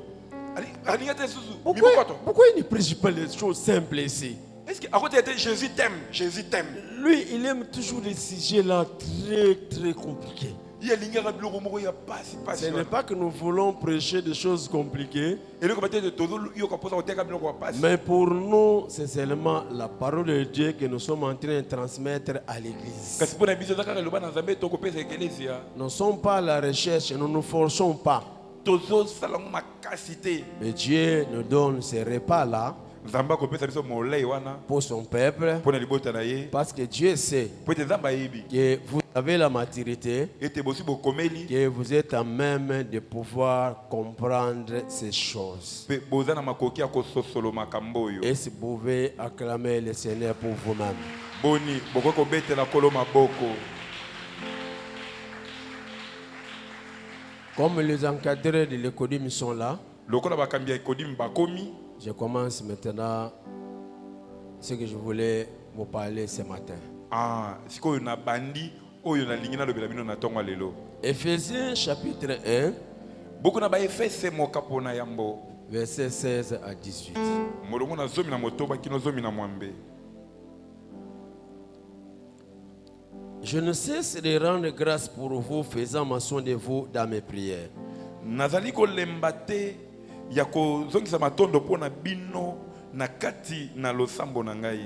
alinga te susu mibu koto Pourquoi il ne prêche pas les choses simples ici? est-ce que akoteya te jésus t'aime Lui, il aime toujours les sujets là très très compliqués. ye alingaka biloko moko ya pasi Ce pasi n'est pas que nous voulons prêcher des choses compliquées, eloko bate ete tozoyoka mposa koteka biloko ya pasi mais pour nous, c'est seulement la parole de Dieu que nous sommes en train de transmettre à l'Église. kasi mpo na biso eza kaka eloba na nzambe tokopesa ekelesia Nous ne sommes pas à la recherche, nous ne nous forçons pas. tozosalango makasi te Mais Dieu nous donne ces repas-là nzambe akopesa biso molei wana pour son peuple, mpo na libota na ye parce que Dieu sait mpo ete nzambe ayebi que vous avez la maturité, ete bosi bokomeli que vous êtes à même de pouvoir comprendre ces choses. mpe boza na makoki ya kososolo makambo oyo Et si vous pouvez acclamer le Seigneur pour vous-même. boni bokoki kobetela kolo maboko Comme les encadrés de l'économie sont là, lokola bakambi ya ekodimi bakomi je commence maintenant ce que je voulais vous parler ce matin. sikoyo na bandi oyo nalingi nalobela bino na ntongo ya lelo Éphésiens chapitre 1, boko na baefese moka mpo na yambo verset 16 à 18. molongo na zomi na motoba kino zomi na mwambe. Je ne cesse de rendre grâce pour vous, faisant mention de vous dans mes prières. nazali kolemba te ya kozongisa matondo mpo na bino na kati na losambo na ngai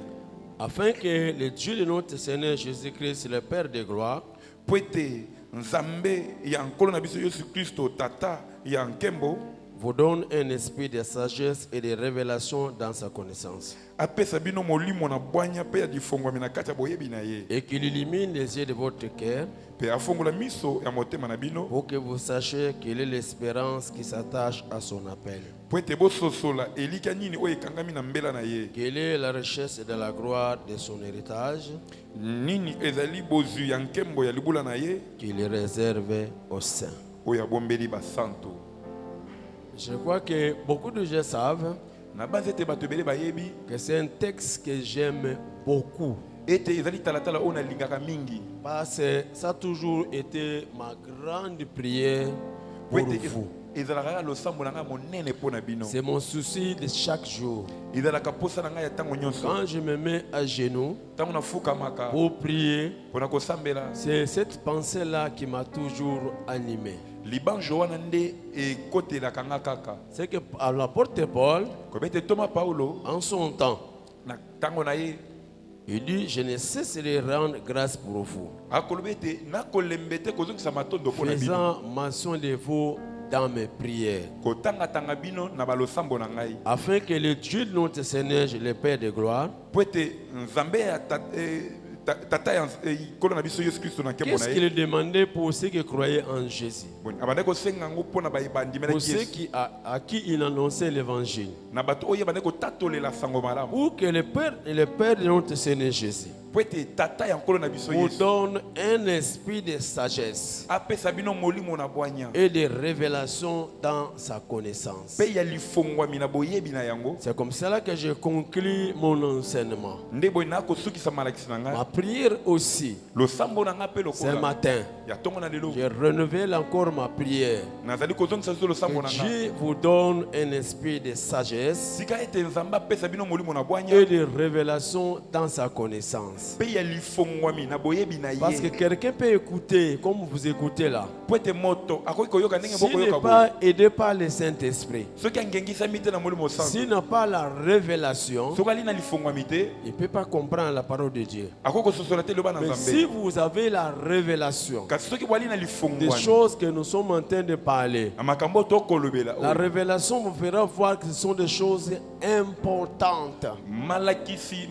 Afin que le Dieu de notre Seigneur Jésus-Christ, le Père de gloire, po ete nzambe ya nkolo na biso yesu kristo tata ya nkembo vous donne un esprit de sagesse et de révélation dans sa connaissance. apesa bino molimo na bwanya mpe ya difongwami na kati ya boyebi na ye Et qu'il illumine les yeux de votre cœur, pe afongola miso ya motema na bino pour que vous sachiez quelle est l'espérance qui s'attache à son appel. po ete bososola elika nini oyo ekangami na mbela na ye. Quelle est la richesse et de la gloire de son héritage Nini ezali bozwi ya nkembo ya libula na ye qu'il réserve aux saints. oyo abombeli basanto. Je crois que beaucoup de gens savent Na base ete bato ebele bayebi que c'est un texte que j'aime beaucoup. ete ezali talatala oyo nalingaka mingi Parce que ça a toujours été ma grande prière po pour ete vous. ezalaka kaka losambo na ngai monene mpo na bino, C'est mon souci de chaque jour. ezalaka posa na ngai ya ntango nyonso. Quand je me mets à genoux Ntango nafukamaka pour prier, mpona kosambela c'est cette pensée-là qui m'a toujours animé. libanjo wana nde ekotelaka nga kaka C'est que à l'apôtre Paul, koyeba ete toma paulo en son temps, na ntango na ye il dit, je ne cesse de rendre grâce pour vous, akoloba ete nakolemba te kozongisa matondo mpo na bino, faisant mention de vous dans mes prières, kotangatanga bino na balosambo na ngai, afin que le Dieu de notre Seigneur, le Père de gloire, po ete nzambe ya tata ya nkolo na biso yesu kristo na nkembo qu'est-ce na qu'il ye demandait pour ceux qui croyaient en Jésus, abandaki kosenga yango mpo na pour bandimeli ceux yesu à qui il annonçait l'évangile, na bato oyo bandaki kotatolela sango malamu pour que le Père de notre Seigneur Jésus po ete tata ya nkolo na biso vous yesu donne un esprit de sagesse apesa bino molimo na bwanya et de révélation dans sa connaissance. mpe ya lifongwami na boyebi na yango. C'est comme cela que je conclus mon enseignement. Nde boye nakosukisa malakisi na Ma ngai prière aussi, losambo na ngai mpe ce lokola matin, ya ntongo na lelo je renouvelle encore ma prière. nazali kozongisa so losambo Que na ngai Dieu vous donne un esprit de sagesse sika ete nzambe apesa bino molimo na bwanya et de révélation dans sa connaissance. mpe ya lifongwami na boyebi na Parce que ye quelqu'un peut écouter comme vous écoutez là. po ete moto akoki koyoka ndenge S'il bokoyoka n'est boye pas aidé par le Saint-Esprit, soki angengisami te na molimo santo, s'il n'a pas la révélation, soki ali na lifongwami te il ne peut pas comprendre la parole de Dieu. akoki kososola te loba na Mais si nzambe. vous avez la révélation Kasi soki boali na des lifongwami choses que nous sommes en train de parler, na makambo oyo tokolobela la oyo, révélation vous fera voir que ce sont des choses importantes, malakisi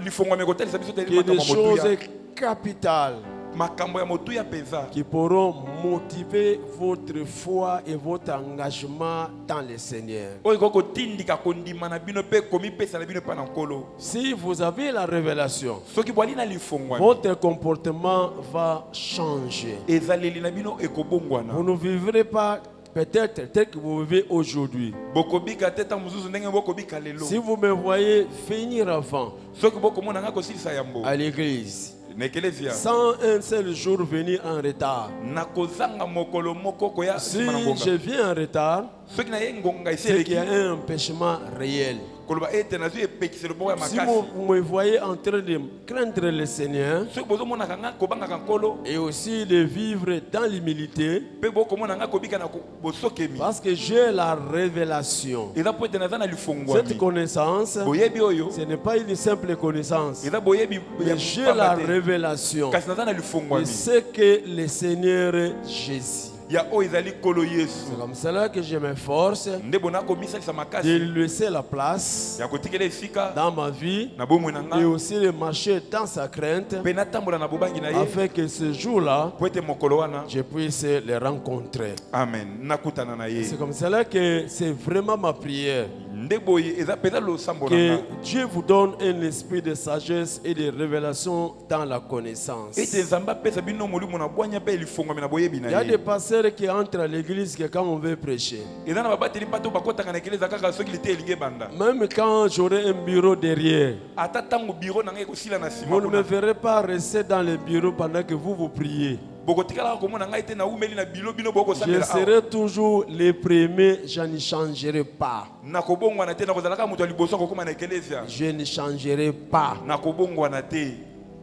lifongwami ekotalisa biso te qui est des makambo ya choses motuya, capitales makambo ya motuya mpenza qui pourront motiver votre foi et votre engagement dans le Seigneur. oyo ekoki kotindika kondima na bino mpe komipesa na bino epa na nkolo. Si vous avez la révélation, Soki boali na lifongwami votre comportement va changer. ezaleli na bino ekobongwana, Vous ne vivrez pas peut-être tel que vous vivez aujourd'hui. bokobika te ta mosusu ndenge bokobika lelo. Si vous me voyez venir avant Soki bokomona nga kosilisa yambo à l'église, na ekelezia sans un seul jour venir en retard, nakozanga mokolo moko koya si nsima na je ngonga, viens en retard, soki naye ngonga esi c'est qu'il y eleki a un empêchement réel. koloba ete nazwi epekiselo moko ya Si makasi. vous me voyez en train de craindre le Seigneur Soki bozomonaka nga kobangaka nkolo et aussi de vivre dans l'humilité, mpe bokomona nga kobika na bosokemi, parce que j'ai la révélation. eza po ete naza na Cette lifongwami connaissance, boyebi oyo ce n'est pas une simple connaissance, eza boyebi ya mais j'ai la pamba te, révélation kasi naza na de lifongwami ce que le Seigneur Jésus. ya oyo ezali nkolo yesu. C'est comme cela que je m'efforce Nde bona komisalisa de makasi lui laisser la place ya kotikela esika dans ma vie na bomoi na et nga aussi de marcher dans sa crainte, mpe natambola na bobangi na ye afin que ce jour-là, po ete mokolo wana je puisse le rencontrer. amen nakutana na ye. C'est comme cela que c'est vraiment ma prière. Nde boye eza mpenza losambo na Que nga Dieu vous donne un esprit de sagesse et de révélation dans la connaissance. ete nzambe apesa bino molimo na bwanya mpe lifongwami na boyebi Il y na a des ye. pasteurs qui entrent à l'église que quand on veut prêcher, eza na babateli mpa to bakotaka na ekeleza kaka soki lite elingi ebanda, même quand j'aurai un bureau derrière, ata ntango biro na ngai ekosila na nsima vous ne me kuna verrez pas rester dans le bureau pendant que vous priez. bokotikalaka komona ngai te naumeli na bilo bino Je bokosambela awa serai toujours le premier, je ne changerai pas. nakobongwana te, nakozalaka moto ya liboso akokóma na ekelezia Je ne changerai pas. nakobongwana te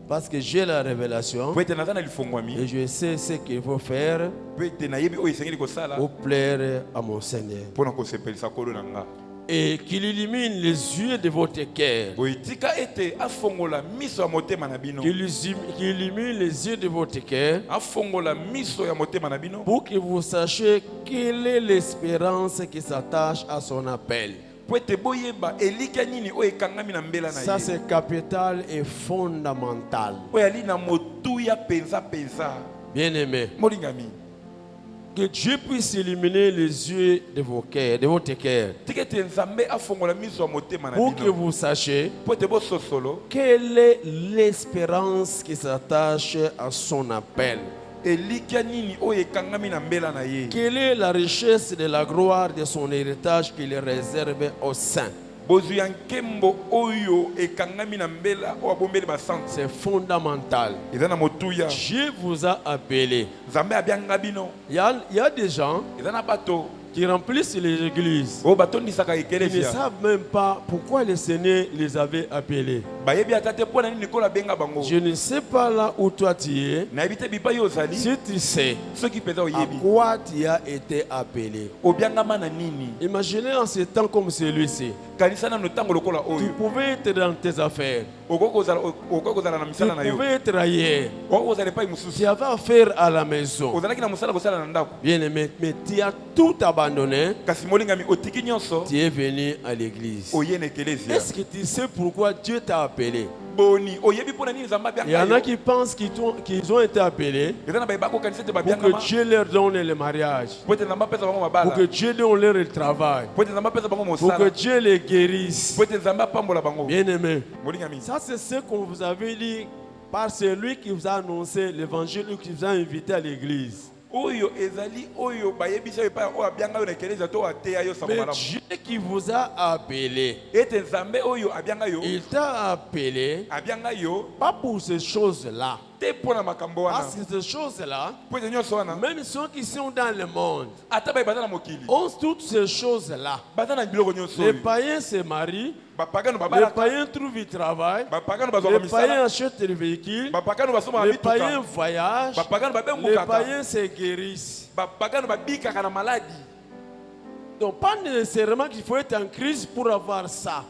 Parce que j'ai la révélation po ete naza na lifongwami et je sais ce qu'il faut faire po ete nayebi oyo esengeli kosala pour plaire à mon Seigneur. mpo na kosepelisa nkolo na nga. Et qu'il illumine les yeux de votre cœur. boye tika ete afongola miso ya motema na bino, Qu'il illumine les yeux de votre cœur afongola miso ya motema na bino pour que vous sachiez quelle est l'espérance qui s'attache à son appel. po ete boyeba elika nini oyo ekangami na mbela na Ça, ye c'est capital et fondamental. oyo ali na motuya penza penza. Bien-aimés, molingami que Dieu puisse illuminer les yeux de vos cœurs, de votre cœur, tika ete nzambe afongola miso ya motema na pour que bino vous sachiez po ete bososolo quelle est l'espérance qui s'attache à son appel. elikya nini oyo ekangami na mbela na ye. Quelle est la richesse de la gloire de son héritage qu'il réserve aux saints. bozwi ya nkembo oyo ekangami na mbela oyo abombeli basante C'est fondamental. eza na motuya. Dieu vous a appelé. nzambe abianga bino. Il y a des gens eza na bato qui remplissent les églises. oyo batondisaka Ils ne ekelesia savent même pas pourquoi le Seigneur les avait appelés. bayebi ata te mpo na nini kola abenga bango. Je ne sais pas là où toi tu es. nayebi te bipai ozali Si tu sais soki mpenza à oyebi quoi tu as été appelé. obiangama na nini. Imaginez en ces temps comme celui-ci. kanisa nano ntango lokola Tu oyo pouvais être dans tes affaires. okoki kozala na Tu misala na yo pouvais être ailleurs. okoki kozala epai Tu mosusu avais affaire à la maison. ozalaki na mosala kosala na ndako Bien aimé, mais tu as tout abandonné. kasi molingami otiki nyonso Tu es venu à l'église. oye na ekelesia. Est-ce que tu sais pourquoi Dieu t'a appelé? boni oyebi mpo na nini nzambe Il y en a abianga yo. qui pensent qu'ils ont été appelés eza na bayeba kokanisa ete pour babiangama que Dieu leur donne le mariage, po ete nzambe apesa bango pour mabala que Dieu donne leur le travail, po ete nzambe apesa bango pour que mosala Dieu les guérisse. po ete nzambe apambola bango. Bien aimé, molingami ça c'est ce qu'on vous avait dit par celui qui vous a annoncé l'évangile ou qui vous a invité à l'église. oyo ezali oyo bayebisa yo epai oyo abianga yo na ekelesia to ateya yo sango Mais malamu. Dieu qui vous a appelé, ete nzambe oyo abianga yo il t'a appelé abianga yo pas pour ces choses-là. te mpo na makambo wana Parce que ces choses-là, po ete nyonso wana même ceux qui sont dans le monde, ata baye baza na mokili ont toutes ces choses-là. baza na biloko nyonso Les oyo païens se marient, bapagano les babalaka païens trouvent du travail, bapagano bazwaka les païens misala achètent des véhicules, bapagano basomaka les païens mituka voyagent, bapagano les babengukaka païens se guérissent. bapagano babikaka na maladi. Donc pas nécessairement qu'il faut être en crise pour avoir ça.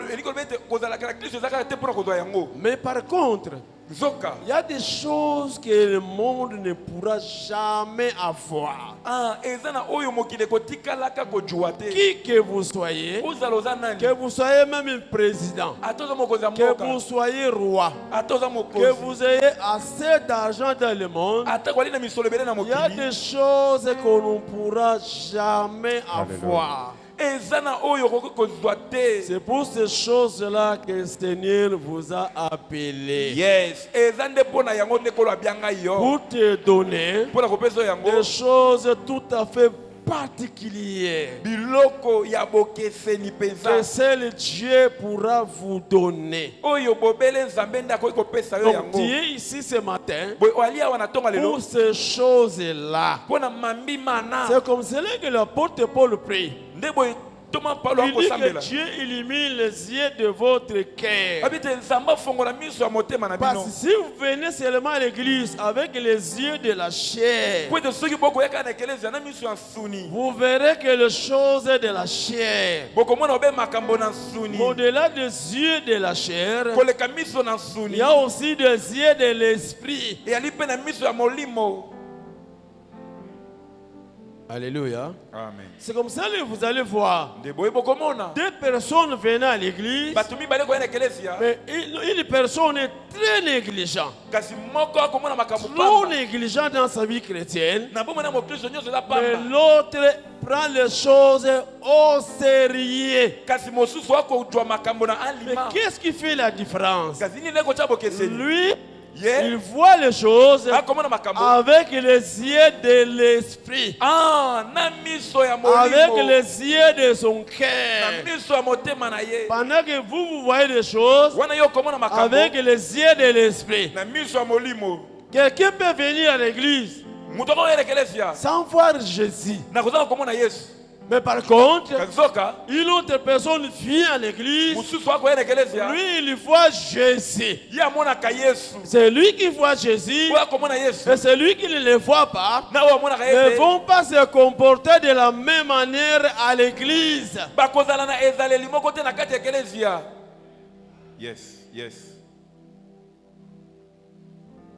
elingi koloba ete kozalaka na kristo eza kaka te mpona kozwa yango. Mais par contre, nzoka il y a des choses que le monde ne pourra jamais avoir. eza na oyo mokili ekotikalaka kojuwa te. Qui que vous soyez, ozala oza nani que vous soyez même un président, ata oza mokonzi ya que mboka vous soyez roi, ata oza que mokonzi vous ayez assez d'argent dans le monde, ata kwali na misolo ebele na il y a mokili des choses qu'on ne pourra jamais avoir. eza na oyo okoki kozwa te. C'est pour ces choses-là que le Seigneur vous a appelé. yes eza nde mpo na yango nde kolo abianga yo Pour te donner mpo na kopesa yo yango des choses tout à fait particulières biloko ya bokeseni que mpenza seul Dieu pourra vous donner. oyo bobele nzambe nde akoki kopesa yo Donc yango. tu es ici ce matin boye oali awa na ntonga lelo pour ces choses-là. mpo na mambi mana C'est comme cela que l'apôtre Paul prie. nde boye toma paulo Il dit que akosambela Dieu illumine les yeux de votre cœur. abi te nzambe afongola miso ya motema na Parce bino que si vous venez seulement à l'église avec les yeux de la chair, po ete soki bokoyaka na ekelezia na miso ya nsuni vous verrez que les choses de la chair, bokomona obe makambo na nsuni au-delà des yeux de la chair, koleka miso na il nsuni y a aussi des yeux de l'esprit. eyali mpe na miso ya molimo. Alléluia. amen C'est comme ça que vous allez voir nde boye bokomona deux personnes venant à l'église, bato mibale koya na ekelezia mais une personne est très négligente. kasi moko akomona makambo Trop pamba négligent dans sa vie chrétienne, na bomona mokristo nyonso eza mais pamba l'autre prend les choses au sérieux. kasi mosusu akojwa makambo na Mais alima qu'est-ce qui fait la différence? kasi nini ekotya bokeseni Lui, ye il voit les choses akomona makambo avec les yeux de l'esprit, na miso ya avec molimo les yeux de son na cœur. miso ya motema na ye Pendant que vous voyez les choses wana yo okomona makambo avec les yeux de l'esprit. na miso ya molimo. Quelqu'un peut venir à l'église moto akoya na ekelezia sans voir Jésus. na kozala komona yesu Mais par contre, kasi zoka une autre personne vient à l'église, mosusu akoya na ekelezia lui il voit Jésus. ye amonaka yesu C'est lui qui voit Jésus, oyo akomona yesu et celui qui ne le voit pas na oyo amonaka ye ne te vont pas se comporter de la même manière à l'église. bakozala na ezaleli moko te na kati ya ekelezia. yes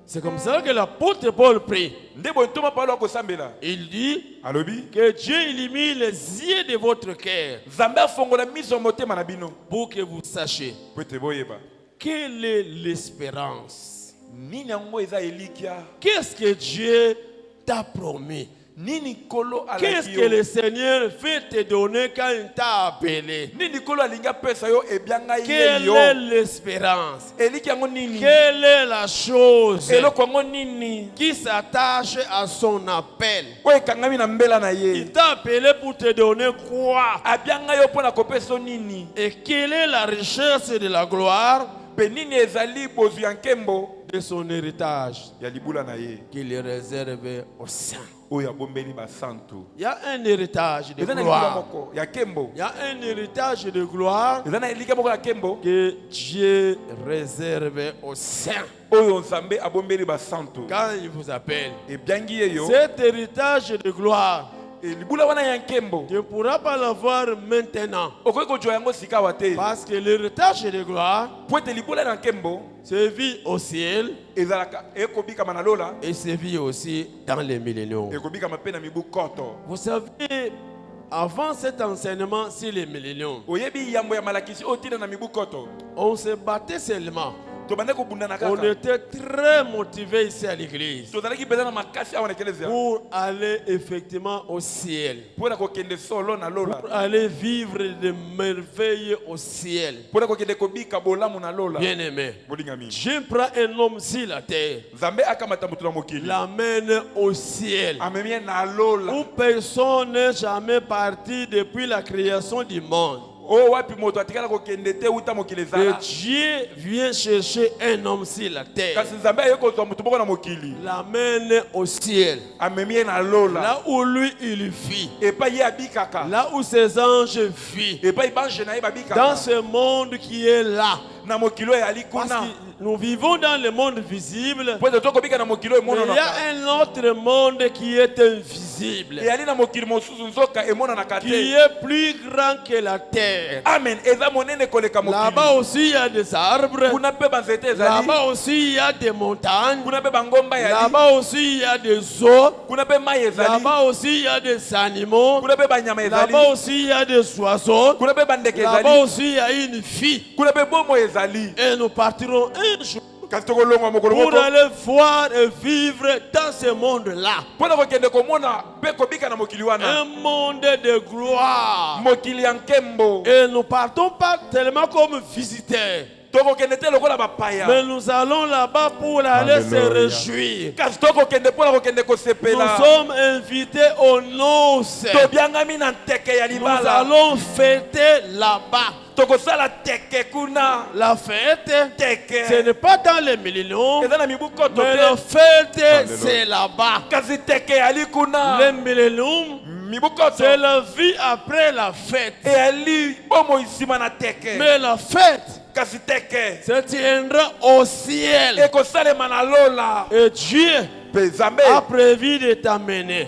C'est comme ça que l'apôtre Paul prie. nde boye ntoma paulo akosambela Il dit alobi que Dieu illumine les yeux de votre cœur nzambe afongola miso ya motema na bino pour que vous sachiez po ete boyeba quelle est l'espérance nini yango eza elikia? Qu'est-ce que Dieu t'a promis? Nini kolo Qu'est-ce alaki que yo? le Seigneur veut te donner quand il t'a appelé? Nini kolo alinga pesa yo ebyanga Quelle yo? est l'espérance? Eliki yango nini? Quelle est la chose Eloko yango nini? qui s'attache à son appel? Oyo ekangami na mbela na Il ye. t'a appelé pour te donner quoi? Abyanga yo mpona kopesa yo nini? Et quelle est la richesse de la gloire Pe nini ezali bozwi ya nkembo de son héritage ya libula na ye qu'il est réservé aux saints? oyo abombeli basantu? Il y a un héritage de Eza na libula gloire. moko ya nkembo. Il y a un héritage de gloire Eza na elika moko ya nkembo que Dieu réserve aux saints oyo nzambe abombeli basantu. quand il vous appelle. Ebyangi ye yo. Cet héritage de gloire, E libula wana ya nkembo tu ne pourras pas l'avoir maintenant. okoki kozwa yango sika awa te. Parce que l'héritage de gloire Po ete libula na nkembo se vit au ciel ezalaka ekobikama na lola, et se vit aussi dans les milléniaux. ekobikama mpe na mibu koto. Vous savez, avant cet enseignement sur les milléniaux, Oyebi yambo ya malakisi oyo tina na mibu koto on se battait seulement. tobande kobundana On kaka. était très motivés ici à l'église Tozalaki mpenza na makasi awa na ekelezia pour aller effectivement au ciel, mpona kokende solo na lola, pour aller vivre de merveilles au ciel. mpona kokende kobika bolamu na lola. Bien aimé, Bolingami, Dieu prend un homme sur la terre, nzambe akamata motu na mokili l'amène au ciel, amemi ye na lola où personne n'est jamais parti depuis la création du monde. oyo wapi moto atikala kokende te uta mokili Et ezala. Dieu vient chercher un homme sur la terre, Kasi nzambe aye kozwa motu moko na mokili l'amène au ciel, amemi ye na lola là où lui il vit, epai ye abikaka, là où ses anges vivent, epai bange na ye dans babikaka ce monde qui est là. na mokili oyo eyali Parce kuna. que nous vivons dans le monde visible, Po ete tokobika na mokili oyo mais il y emonanaka, a un autre monde qui est invisible, eyali na mokili mosusu nzoka emonanaka qui te. est plus grand que la terre. Amen, eza monene koleka Là-bas mokili. aussi il y a des arbres, Kuna mpe banzete ezali, là-bas aussi il y a des montagnes, kuna mpe bangomba ezali, là-bas aussi il y a des eaux, kuna mpe mai ezali, là-bas aussi il y a des animaux, kuna mpe banyama ezali, là-bas aussi il y a des oiseaux, kuna mpe bandeke là-bas ezali, aussi il y a une fille. kuna mpe bomo ezali. Et nous partirons un jour Kasi tokolongwa mokolo pour moko aller voir et vivre dans ce monde-là. mpona kokende komona mpe kobika na mokili wana, Un monde de gloire. mokili ya nkembo. Et nous partons pas tellement comme visiteurs, Tokokende te lokola bapaya, mais nous allons là-bas pour aller se Alléluia. réjouir. kasi tokokende mpona kokende Nous kosepela. sommes invités aux noces. Tobiangami na teke ya Nous libala, allons fêter là-bas. tokosala teke kuna. La fête, Teke ce n'est pas dans les milléniaux, eza na mibu koto mais la te, fête, c'est là-bas. kasi teke eyali kuna. Le millénium, Mibu koto c'est la vie après la fête. eyali bomoi nsima na teke, Mais la fête kasi teke se tiendra au ciel. ekosalema na lola. Et Dieu Mpe nzambe a prévu de t'amener.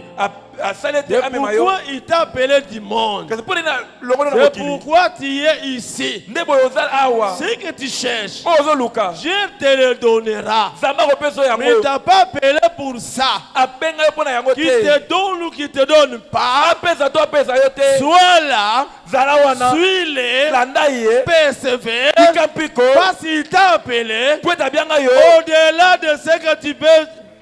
asali ete C'est amema yo, pourquoi il t'a appelé du monde. kasi mpo nini longono na C'est mokili pourquoi tu es ici. nde boye ozali awa Ce que tu cherches, oyo ozoluka, Dieu te le donnera. nzambe akopesa yo Mais il ne yango, t'a pas appelé pour ça. abenga yo mpo na yango Qui te, te donne ou qui te donne pas, apesa to apesa yo te. sois là, Zala wana suis-le, landa ye persévère, tika mpiko parce qu'il t'a appelé po ete abianga yo au-delà de ce que tu peux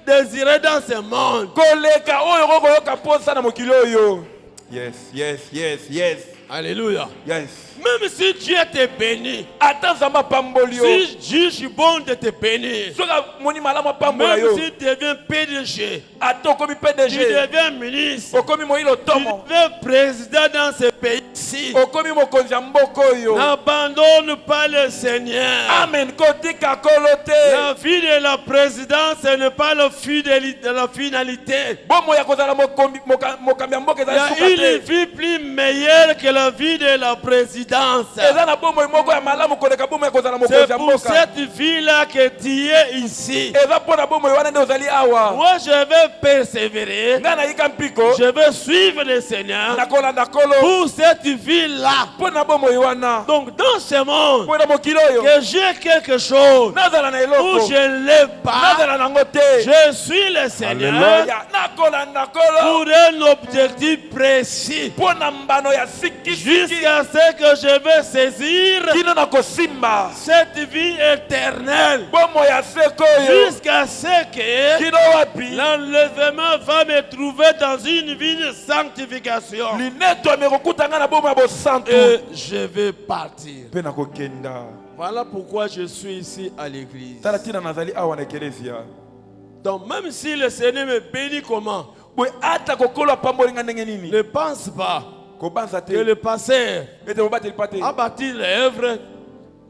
désirer dans ce monde. koleka oyo kokoyoka mposa na mokili oyo. Yes, yes, yes, yes, Alléluia. yes. Même si Dieu te bénit, Ata nzambe apamboli yo, si Dieu est bon de te bénir, soki amoni malamu apambola même yo, si tu deviens PDG, ata okomi tu PDG, deviens ministre, okomi moyilo tu tomo, deviens président dans ce pays-ci, okomi mokonzi ya mboka oyo, n'abandonne pas le Seigneur. amen, kotika kolo te. La vie de la présidence ce n'est pas la finalité. Bomo ya kozala mokambi ya mboka Il y a ezali suka une te. vie plus meilleure que la vie de la présidence. Eza na bomoi moko ya malamu koleka bomoi ya kozala C'est mokonzi ya pour mboka. cette vie-là que tu es ici. Eza mpo na bomoi wana nde ozali awa. Moi, je vais persévérer. Ngai nayika mpiko Je vais suivre le Seigneur nakolanda kolo pour cette vie-là. mpo na bomoi wana, Donc, dans ce monde, mpo na mokili oyo que j'ai quelque chose nazala na où eloko, je ne l'ai pas, nazala nango te. je suis le Seigneur Alléluia. Nakolanda kolo pour un objectif précis. mpo na mbano ya siki jusqu'à ce que je vais saisir kino na kosimba cette vie éternelle. bomo ya seko oyo Jusqu'à ce que kino wapi l'enlèvement va me trouver dans une vie de sanctification. lineto amekokutanga na bomo ya bosantu Et je vais partir. mpe na kokenda Voilà pourquoi je suis ici à l'église. tala ntina nazali awa na ekelezia Donc même si le Seigneur me bénit comment, boye ata kokolo apambolinga ndenge nini ne pense pas kobanza que te le pasteur ete bobateli pa te a bâti l'œuvre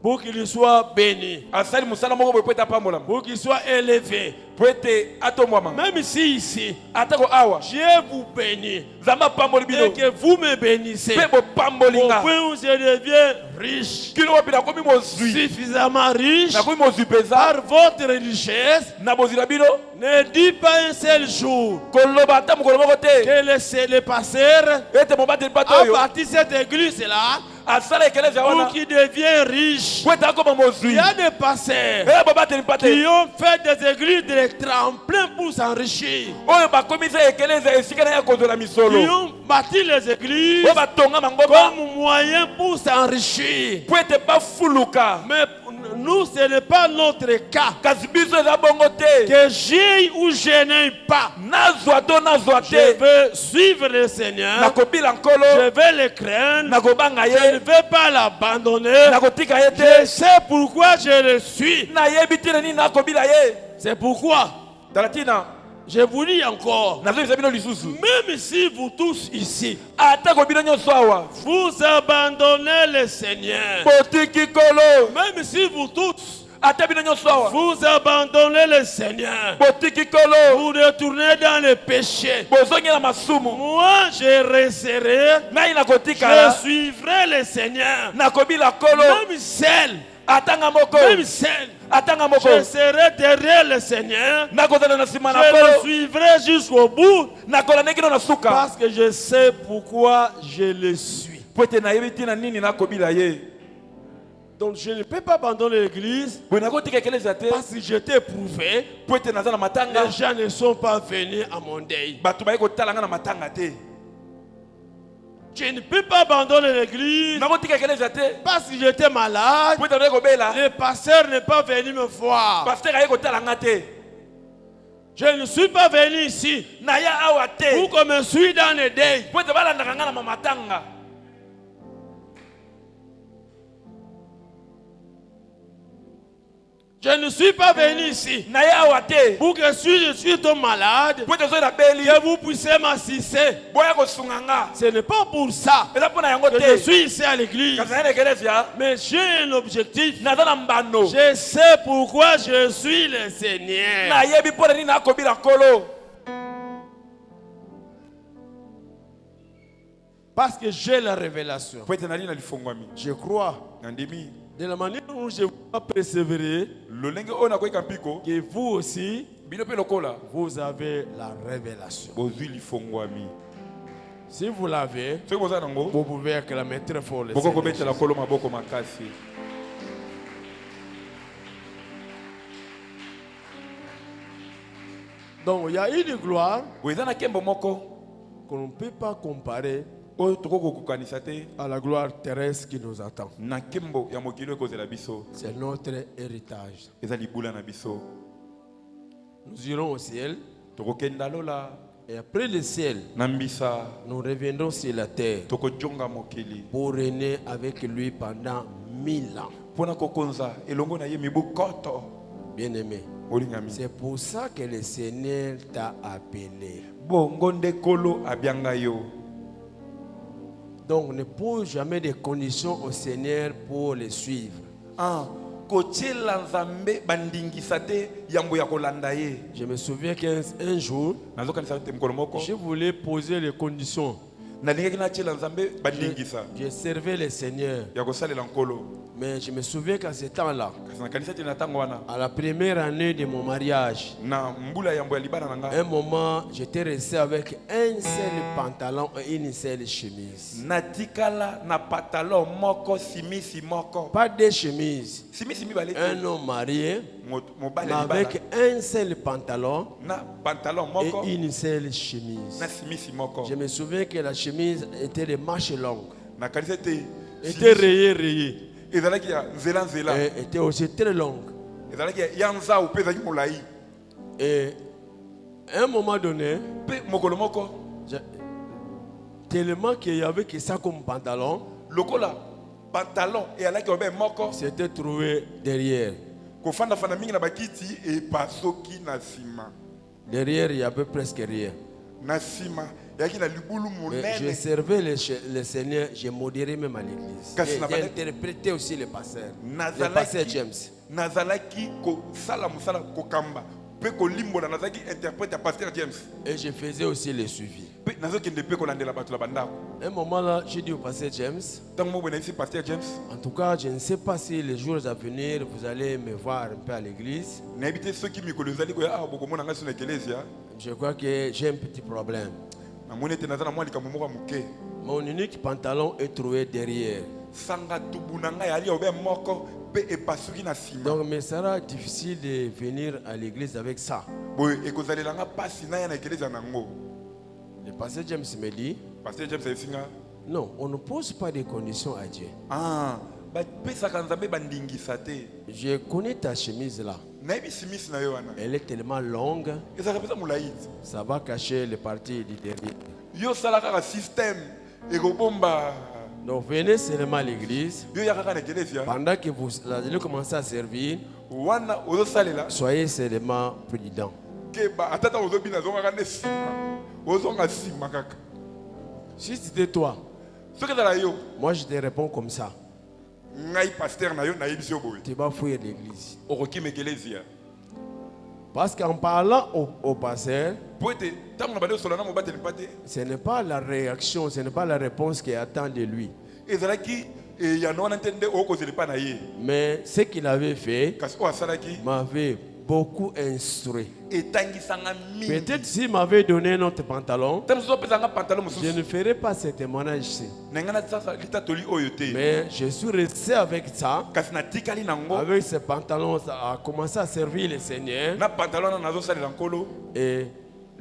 pour qu'il soit béni, asali mosala moko boye po ete apambolama pour qu'il soit élevé. po ete atombwama Même si ici, atako awa Dieu vous bénit nzambe apamboli et bino que vous me bénissez, mpe au bopambolinga point où je deviens riche, kino wapi nakomi mozwi suffisamment riche nakomi mozwi mpenza par votre richesse. na bozwi na bino Ne dis pas un seul jour koloba ata mokolo moko te que le pasteur ete mobateli pa te a oyo bâti cette église-là asala ekelezia pour wana qu'il devienne riche. po ete akoma mozwi Il y a des pasteurs eye bobateli pa qui te ont fait des églises de tremplin pour s'enrichir, oyo bakomisa ekelezia esika na ya kozwela qui misolo ont bâti les églises oyo batonga mangomba comme moyen pour s'enrichir. po ete bafuluka Mais nous, ce n'est pas notre cas. kasi biso eza bongo te Que j'aille ou je n'aille pas, nazwa to nazwa je te veux suivre le Seigneur, nakobila je nkolo vais le craindre, nakobanga je ne ye vais pas l'abandonner. nakotika ye Je te sais pourquoi je le suis. nayebi ntina nini nakobila ye C'est pourquoi tala ntina je vous dis encore, nazobisa bino lisusu même si vous tous ici, atako bino nyonso awa vous abandonnez le Seigneur, botiki kolo même si vous tous, ata bino nyonso awa vous abandonnez le Seigneur, botiki kolo vous retournez dans le péché, bozongela masumu moi je resterai, ngai je nakotikala suivrai le Seigneur, nakobila kolo même seul, atanga moko même seul, atanga moko je serai derrière le Seigneur, nakozala na nsima na je le kolo suivrai jusqu'au bout, nakolanda kino na suka parce que je sais pourquoi je le suis. po ete nayebi ntina nini nakobila ye Donc je ne peux pas abandonner l'église boye nakotika ekelezia te parce que j'étais éprouvé. po ete naza na matanga Les gens ne sont pas venus à mon deuil. bato baye kotala nga na matanga te Je ne peux pas abandonner l'église nakotika ekelezia te parce que j'étais malade. po ete naye kobela Le pasteur n'est pas venu me voir. paster aye kotala nga te Je ne suis pas venu ici naya awa te pour qu'on me suive dans le deuil. po ete balandaka nga na mamatanga Je ne suis pas venu ici naya awa te pour que si je suis ton malade, po ete soki nabeli que vous puissiez m'assister. boya kosunga nga Ce n'est pas pour ça eza mpo na yango que je te suis ici à l'église. kasi naye na ekelezia Mais j'ai un objectif. naza na mbano Je sais pourquoi je suis le Seigneur. nayebi mpo na nini nakobila nkolo Parce que j'ai la révélation. po ete nali na lifongwami Je crois, nandimi de la manière où je vais persévérer, lolenge oyo nakoyika mpiko que vous aussi, bino mpe lokola vous avez la révélation. bozwi lifongwami Si vous l'avez, soki boza nango vous pouvez acclamer très fort le boko Seigneur. kobetela nkolo maboko makasi Donc il y a une gloire boye eza na nkembo moko qu'on ne peut pas comparer oyo tokoki kokokanisa te à la gloire terrestre qui nous attend. na nkembo ya mokili oyo ekozela biso C'est notre héritage. eza libula na biso Nous irons au ciel tokokenda lola et après le ciel, na mbisa nous reviendrons sur la terre tokojonga mokili pour régner avec lui pendant 1000 ans. mpona kokonza elongo na ye mibu koto Bien-aimé, olingami c'est pour ça que le Seigneur t'a appelé. bongo nde nkolo abianga yo Donc ne pose jamais de conditions au Seigneur pour le suivre. kotiela nzambe bandingisa te yambo ya kolanda ye Je me souviens qu'un jour, nazokanisa te mokolo moko je voulais poser les conditions. nalingaki natiela nzambe bandingisa Je servais le Seigneur. ya kosalela nkolo Mais je me souviens qu'à ce temps-là, kasi nakanisa te na ntango wana à la première année de mon mariage, na mbula yambo ya libana na nga un moment, j'étais resté avec un seul pantalon et une seule chemise. natikala na pantalon moko simisi moko Pas deux chemises. simisi mibale te Un homme marié, mobali mais ya libala avec un seul pantalon na pantalon et moko une seule chemise. na simisi moko Je me souviens que la chemise était de manches longues. nakanisa te était rayée. ezalaki ya nzela nzela Et était aussi très longue. ezalaki ya nzau mpe ezalaki molai Et à un moment donné, mpe mokolo moko tellement qu'il y avait que ça comme pantalon, lokola pantalon eyalaki obe moko s'était trouvé derrière. kofandafanda mingi na bakiti epasoki na nsima Derrière, il y avait presque rien. na nsima eyaki na libulu Mais je monene servais le Seigneur, j'ai modéré même à l'église. Kasi Et na j'ai bana- interprété aussi le pasteur Nazalaki- James. nazalaki kosala mosala kokamba mpe kolimbola nazalaki interprète ya paster James Et je faisais aussi le suivi. mpe nazokende mpe kolandela bato na bandako À un moment là, j'ai dit au pasteur James, ntango moko nayebisi paster James en tout cas, je ne sais pas si les jours à venir, vous allez me voir un peu à l'église. nayebi te soki mikolo ezali koya awa bokomona ngai so na ekelesia Je crois que j'ai un petit problème. namoni ete naza na mwa likambo moko ya moke Mon unique pantalon est trouvé derrière. sanga tubu na ngai ali obe moko mpe epasuki na nsima Donc, il me sera difficile de venir à l'église avec ça. boye ekozalelanga nga mpasi naya na ekelesia nango Le pasteur James me dit, paster James ayebisi nga non, on ne pose pas de conditions à Dieu. bapesaka nzambe bandingisa te Je connais ta chemise là. nayebi simisi na yo wana Elle est tellement longue, ezalaka mpenza molai te ça va cacher les parties du derrière. yo osala kaka système ekobomba Donc venez seulement à l'église. yo ya kaka na ekelesia Pendant que vous allez commencer à servir, wana ozosalela soyez seulement prudents. keba ata ntango ozobina ozongaka nde nsima ozonga nsima kaka Si c'était toi, soki ezala yo moi je te réponds comme ça. ngai paster na yo nayebisi yo boye Tu vas fuir l'église. okokima ekelesia Parce qu'en parlant au pasteur, po ete ntango na bande osola na mobateli mpa te ce n'est pas la réaction, ce n'est pas la réponse qu'il attend de lui. ezalaki eyano wana te nde okozela epa na ye Mais ce qu'il avait fait kasi oyo asalaki m'avait beaucoup instruit. etangisanga mingi Peut-être s'il m'avait donné un autre pantalon, ntango mosusu opesanga pantalon je mosusu ne ferais pas ce témoignage ici. na ngai nasasa litatoli oyo te Mais je suis resté avec ça, kasi natikali nango avec ce pantalon, ça a commencé à servir le Seigneur. na pantalon wana nazosalela nkolo Et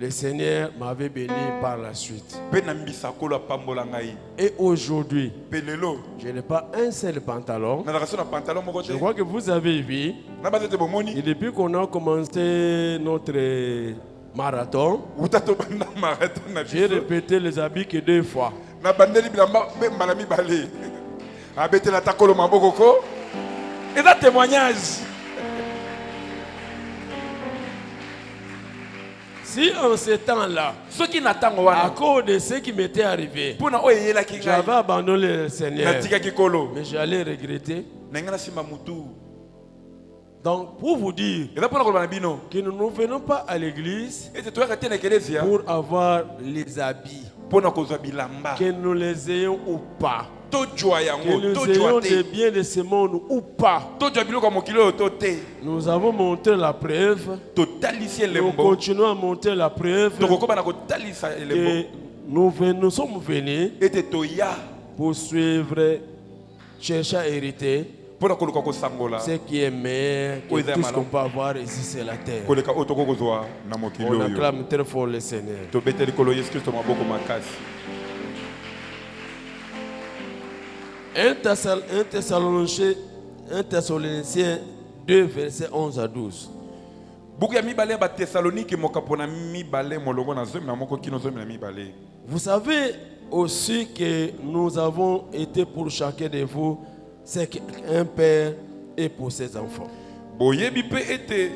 le Seigneur m'avait béni par la suite. mpe na mbisa nkolo apambola ngai Et aujourd'hui, mpe lelo je n'ai pas un seul pantalon. nazalaka so na pantalon moko Je te crois que vous avez vu, na bato ete et bomoni depuis qu'on a commencé notre marathon, uta tobanda marathon na j'ai biso répété les habits que 2 fois. nabandeli bilamba mpe mbala mibale abetela ata kolo maboko ko eza témoignage Si en ce temps-là, soki na ntango à wana cause de ce qui m'était arrivé, mpona oyo eyelaki j'avais ngai abandonné le Seigneur, natikaki kolo mais j'allais regretter. na ngai nasimba mutu Donc, pour vous dire eza mpona koloba na bino que nous ne venons pas à l'église ete toyaka te na ekelesia pour avoir les habits, mpona kozwa bilamba que nous les ayons ou pas, tojwa que yango nous tojwa ayons des te biens de ce monde ou pas. tojwa biloko ya mokili oyo to te Nous avons montré la preuve, totalisi nous elembo continuons à monter la preuve tokokoba na kotalisa que elembo nous sommes venus ete toya pour suivre, chercher à hériter mpona koluka kosangola ce qui est meilleur Oui, que tout ce Zamalo. qu'on peut avoir ici sur la terre. koleka oyo tokoki kozwa na mokili On oyo acclame très fort le Seigneur. tobeteli kolo yesu kristo maboko makasi 1 Thessaloniciens 2, versets 11 à 12. buku ya mibale ya batesalonike mokapo na mibale molongo na zomi na moko kino zomi na mibale Vous savez aussi que nous avons été pour chacun de vous ce qu'un père est pour ses enfants. boyebi mpe ete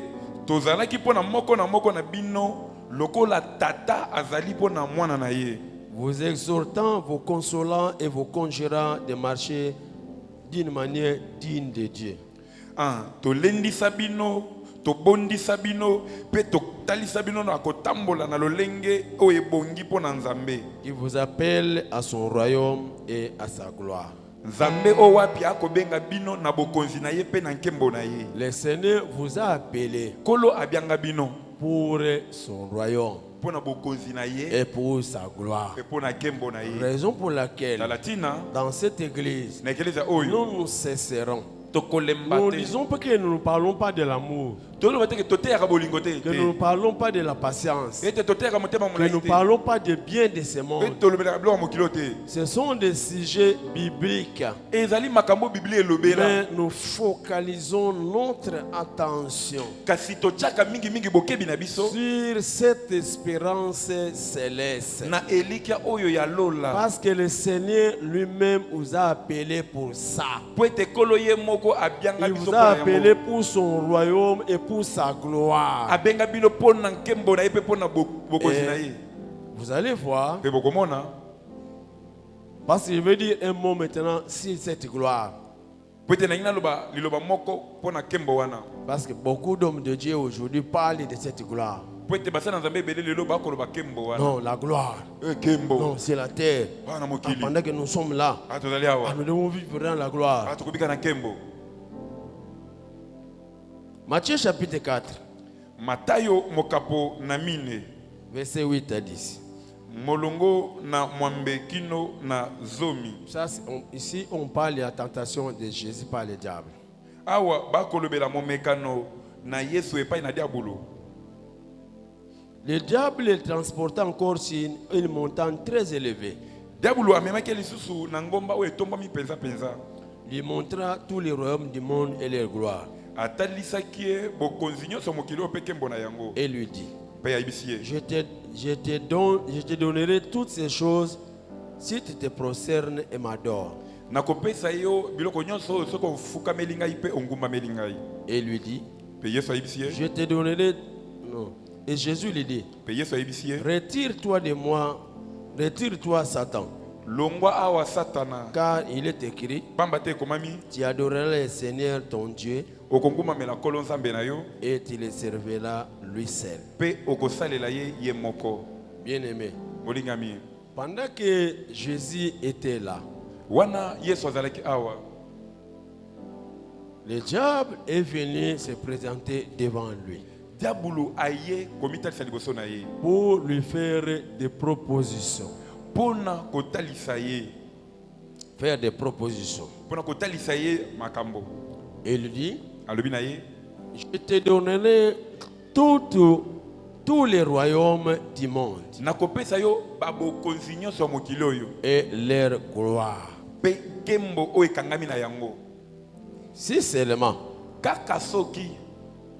tozalaki mpo na moko na bino lokola tata azali mpo na mwana na ye Vous exhortant, vous consolant et vous conjurant de marcher d'une manière digne de Dieu. tolendisa bino tobondisa bino mpe totalisa bino na kotambola na lolenge oyo ebongi mpo na nzambe Qui vous appelle à son royaume et à sa gloire. nzambe oyo wapi akobenga bino na bokonzi na ye mpe na nkembo na ye Le Seigneur vous a appelé nkolo abianga bino pour son royaume mpo na bokonzi na ye et pour sa gloire. mpe mpo na nkembo na ye Raison pour laquelle, na latina dans cette église, na ekeleza oyo nous nous cesserons. tokolemba Nous ne te disons pas que nous ne parlons pas de l'amour. toloba te ke toteyaka bolingo te que nous ne parlons pas de la patience, ete toteyaka motema que molai nous ne te parlons pas de bien de ce monde. ete tolobelaka biloko ya mokili te Ce sont des sujets bibliques, ezali makambo biblia elobela mais nous focalisons notre attention kasi totiaka mingimingi bokebi na biso sur cette espérance céleste. na elikya oyo ya lola Parce que le Seigneur lui-même vous a appelé pour ça. po ete kolo ye moko abianga Il biso vous mpona a yango. appelé pour son royaume et pour sa gloire. abenga bino mpona nkembo na ye mpe mpona bokonzi na ye Vous allez voir, mpe bokomona parce que je vais dire un mot maintenant sur cette gloire. po ete nangi naloba liloba moko mpona nkembo wana Parce que beaucoup d'hommes de Dieu aujourd'hui parlent de cette gloire. po ete basala nzambe ebele lelo bakoloba nkembo wana Non, la gloire. nkembo Non, c'est la terre. wana Ah, mokili pendant que nous sommes là, tozali awa nous devons vivre dans la gloire. tokobika na nkembo Matthieu chapitre 4, matayo mokapo na mine verset 8 à 10. molongo na mwambe kino na zomi Ça, ici, on parle de la tentation de Jésus par le diable. awa bakolobela momekano na yesu epai na diabolo Le diable est transporté encore sur une montagne très élevée. diabolo amemaki lisusu na ngomba oyo etombami mpenza Il montra tous les royaumes du monde et leur gloire. atalisaki ye bokonzi nyonso mokili oyo mpe nkembo na yango Et lui dit, mpe ayebisi ye je te donnerai toutes ces choses si tu te prosternes et m'adores. nakopesa yo biloko nyonso oyo soki ofukameli ngai mpe ongumbameli ngai Et lui dit, mpe yesu ayebisi ye je te donnerai... Non. Et Jésus lui dit, mpe yesu ayebisi ye retire-toi de moi, retire-toi Satan, longwa awa satana car il est écrit, pamba te ekomami tu adoreras le Seigneur ton Dieu okongumbamela nkolo nzambe na yo et tu le serviras lui seul. mpe okosalela ye ye moko Bien-aimé, molingami pendant que Jésus était là, wana yesu azalaki awa le diable est venu se présenter devant lui diabolo aye komitalisa liboso na ye pour lui faire des propositions. mpona kotalisa ye Faire des propositions. mpona kotalisa ye makambo Et il dit, alobi na ye je te donnerai tous les royaumes du monde nakopesa yo babokonzi nyonso ya mokili oyo et leur gloire. mpe nkembo oyo ekangami na yango Si seulement kaka soki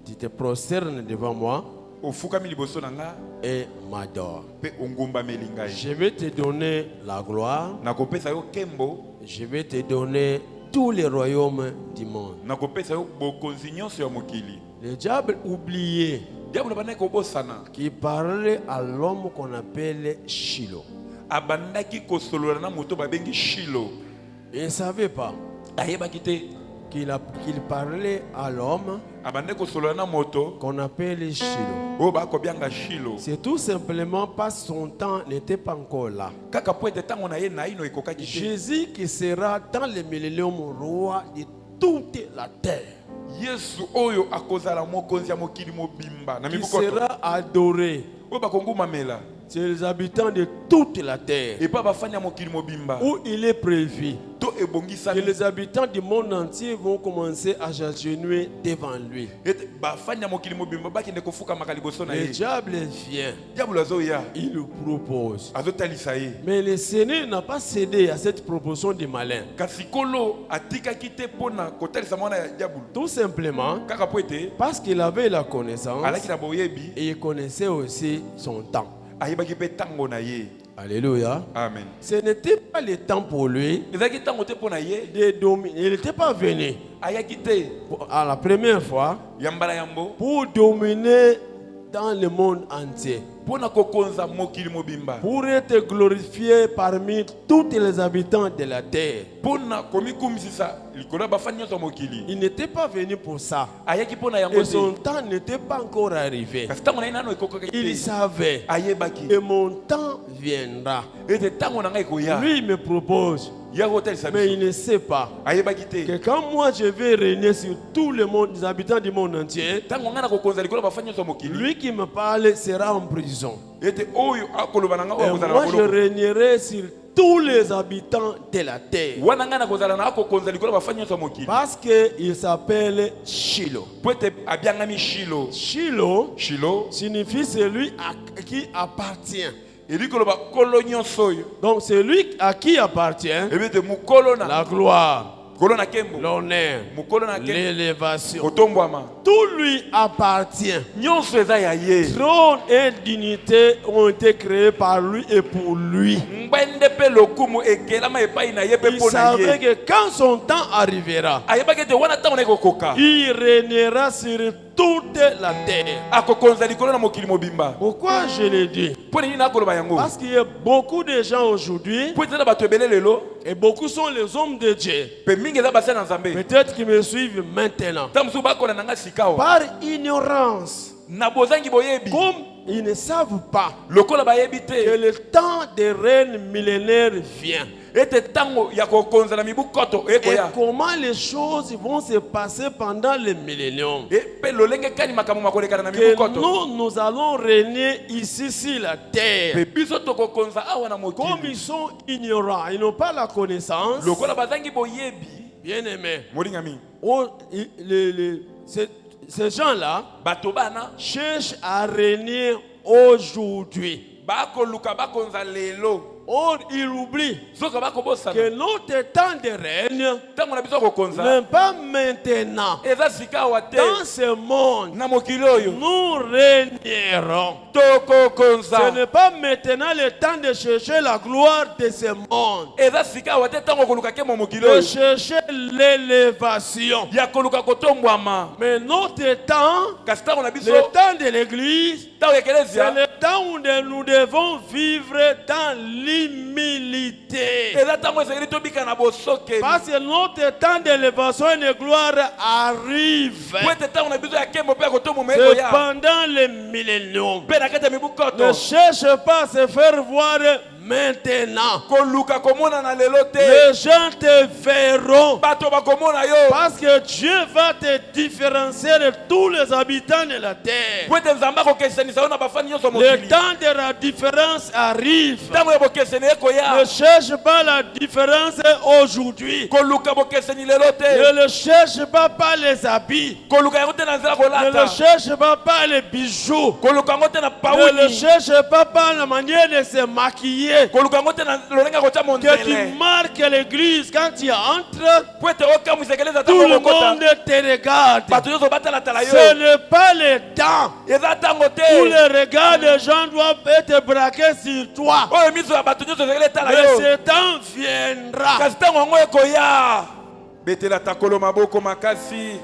tu te prosternes devant moi ofukami liboso na nga et m'adores, mpe ongumbameli ngai je vais te donner la gloire, nakopesa yo nkembo je vais te donner tous les royaumes du monde. nakopesa yo bokonzi nyonso ya mokili Le diable oubliait diabolo abandaki kobosana qu'il parlait à l'homme qu'on appelle Shiloh. abandaki kosolola na moto babengi shilo Il ne savait pas ayebaki te qu'il parlait à l'homme abandaki kosolola na moto qu'on appelle Shiloh. oyo bakobianga shilo C'est tout simplement parce que son temps n'était pas encore là. kaka po ete ntango na ye naino ekokaki te Jésus qui sera dans le millénium roi de toute la terre. yesu oyo akozala mokonzi ya mokili mobimba na Qui mibukoto sera adoré oyo bakongumamela c'est les habitants de toute la terre. epa bafani ya mokili mobimba Où il est prévu to que ebongisami les habitants du monde entier vont commencer à s'agenouiller devant lui. ete bafani ya mokili mobimba bakende kofukamaka liboso na Le ye diable vient, diabolo azoya il lui propose. azotalisa ye Mais le Seigneur n'a pas cédé à cette proposition du malin. kasi kolo atikaki te mpona kotalisa mwana ya diabolo Tout simplement kaka po ete parce qu'il avait la connaissance alaki na boyebi et il connaissait aussi son temps. ayebaki mpe ntango na ye Alléluia. amen Ce n'était pas le temps pour lui ezalaki ntango te mpo na ye de dominer. Il n'était pas venu ayaki te à la première fois ya mbala yambo pour dominer dans le monde entier, mpo na kokonza mokili mobimba pour être glorifié parmi tous les habitants de la terre. mpo na komikumisisa likolo ya bafani nyonso ya mokili Il n'était pas venu pour ça. ayaki mpo na yango Et son te temps n'était pas encore arrivé. kasi ntango na ye nano ekokaki Il te savait, ayebaki et mon temps viendra. ete ntango na ngai ekoya Lui, il me propose, ya kotalisa mais il biso ne sait pas ayebaki te que quand moi je vais régner sur tout le monde, les habitants du monde entier, ntango ngai na kokonza likolo ya bafani nyonso ya mokili lui qui me parle sera en prison. ete oyo akoloba na ngai Et oyo akozala moi na je boloko régnerai sur tous les habitants de la terre. wana nga na kozala na akokonza likolo bafani nyonso ya mokili Parce qu'il s'appelle Shiloh. po ete abiangami Shilo. Shiloh Shilo signifie celui à qui appartient. eli koloba kolo nyonso oyo Donc celui à qui appartient ebi ete mokolo na la gloire, kolo na kembo l'honneur, mokolo na kembo l'élévation. kotombwama Tout lui appartient. nyonso eza ya ye. Trône et dignité ont été créés par lui et pour lui. ngwende mpe lokumu ekelama epai na ye mpe Il mpo na savait ye. que quand son temps arrivera, ayebaki ete wana ntango na ekokoka il régnera sur toute la terre. akokonza likolo na mokili mobimba. Pourquoi je le dis? mpo nini nakoloba yango? Parce qu'il y a beaucoup de gens aujourd'hui, mpo ete na bato ebele lelo et beaucoup sont les hommes de Dieu. mpe mingi eza basala na nzambe Peut-être qu'ils me suivent maintenant. ntango mosusu bakola na nga sikawa Par ignorance, na bozangi boyebi comme ils ne savent pas lokola bayebi que te le temps des règnes millénaires vient. ete ntango ya kokonza na mibu koto Et ekoya comment les choses vont se passer pendant le millénium. mpe lolenge kani makambo makolekana na mibu Que koto nous allons régner ici sur la terre. mpe biso tokokonza awa na Comme mokili ils sont ignorants, ils n'ont pas la connaissance. lokola bazangi boyebi. Bien aimé. molingami Ces gens-là bato bana cherchent à régner aujourd'hui. bakoluka bakonza lelo Or, ils oublient soka bakobosana que notre temps de règne ntango na biso kokonza n'est pas maintenant. eza sika awa te Dans ce monde, na mokili oyo nous régnerons. Ce tokokonza n'est pas maintenant le temps de chercher la gloire de ce monde, eza sika awa te ntango koluka ke mo mokili de oyo chercher l'élévation. ya koluka kotombwama Mais notre temps, kasi ntango na biso le temps de l'église, ntango ya c'est ekelezia le temps où nous devons vivre dans l'humilité. eza ntango esengeli tobika na bosoke Parce que notre temps d'élévation et de gloire arrive. po ete ntango na biso ya kembo mpe ya kotombwama C'est ekoya pendant le millénium. mpe na kati ya mibu Ne koto cherche pas à se faire voir maintenant. koluka komona na lelo te Les gens te verront. bato bakomona yo Parce que Dieu va te différencier de tous les habitants de la terre. po ete nzambe akokesanisa yo na bafani nyonso Le mokili temps de la différence arrive. ntango ya bokeseni Ne ekoya cherche pas la différence aujourd'hui. koluka bokeseni lelo te Ne le cherche pas par les habits. koluka yango te na nzela Ne le kolata cherche pas par les bijoux. koluka yango te na Ne le pauni cherche pas par la manière de se maquiller. koluka yango te na lolenge ya kotya Que mondele tu marques l'église quand tu entres. po ete okamwisa ekeleza Tout le ntango okota monde te regarde. bato nyonso batalatala Ce yo n'est pas le temps eza ntango où te les regards des gens doivent être braqués sur toi. oyo miso ya bato nyonso ezekeli etala Mais yo ce temps viendra. kasi ntango yango ekoya betela takolo maboko makasi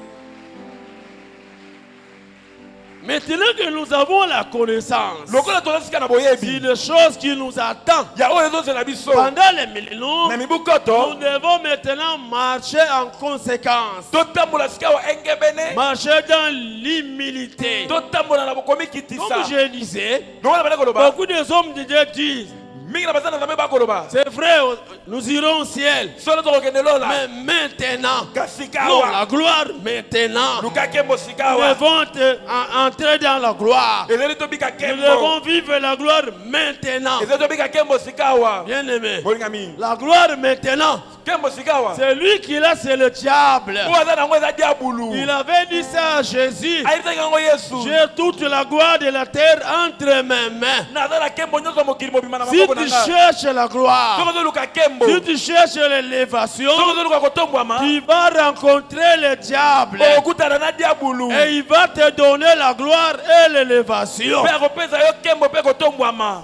Maintenant que nous avons la connaissance, lokola toza sika na c'est boyebi une chose qui nous attend. ya oyo ezozela biso Pendant les millénaires, na mibu nous koto devons maintenant marcher en conséquence. totambola sika awa engebene Marcher dans l'humilité. totambola na bokomi Comme kitisa je disais, lokola bale koloba beaucoup de hommes de Dieu disent, mingi na baza na nzambe bakoloba c'est vrai, nous irons au ciel. solo tokokende lola Mais maintenant, kasi sika non, awa la gloire maintenant. luka kembo sika Nous awa devons entrer dans la gloire. ezali tobika Nous kembo devons vivre la gloire maintenant. ezali tobika kembo sika awa Bien aimé, bolingami la gloire maintenant, kembo sika awa c'est lui qui l'a, c'est le diable. po aza nango eza diabulu Il avait dit ça à Jésus. ayebisaki yango yesu J'ai toute la gloire de la terre entre mes mains. naza na kembo nyonso mokili mobima na Si maboko tu na nga cherches la gloire, soki ozoluka kembo si tu cherches l'élévation, soki ozoluka kotombwama tu vas rencontrer le diable. okutana na diabulu Et il va te donner la gloire et l'élévation. mpe akopesa yo kembo mpe kotombwama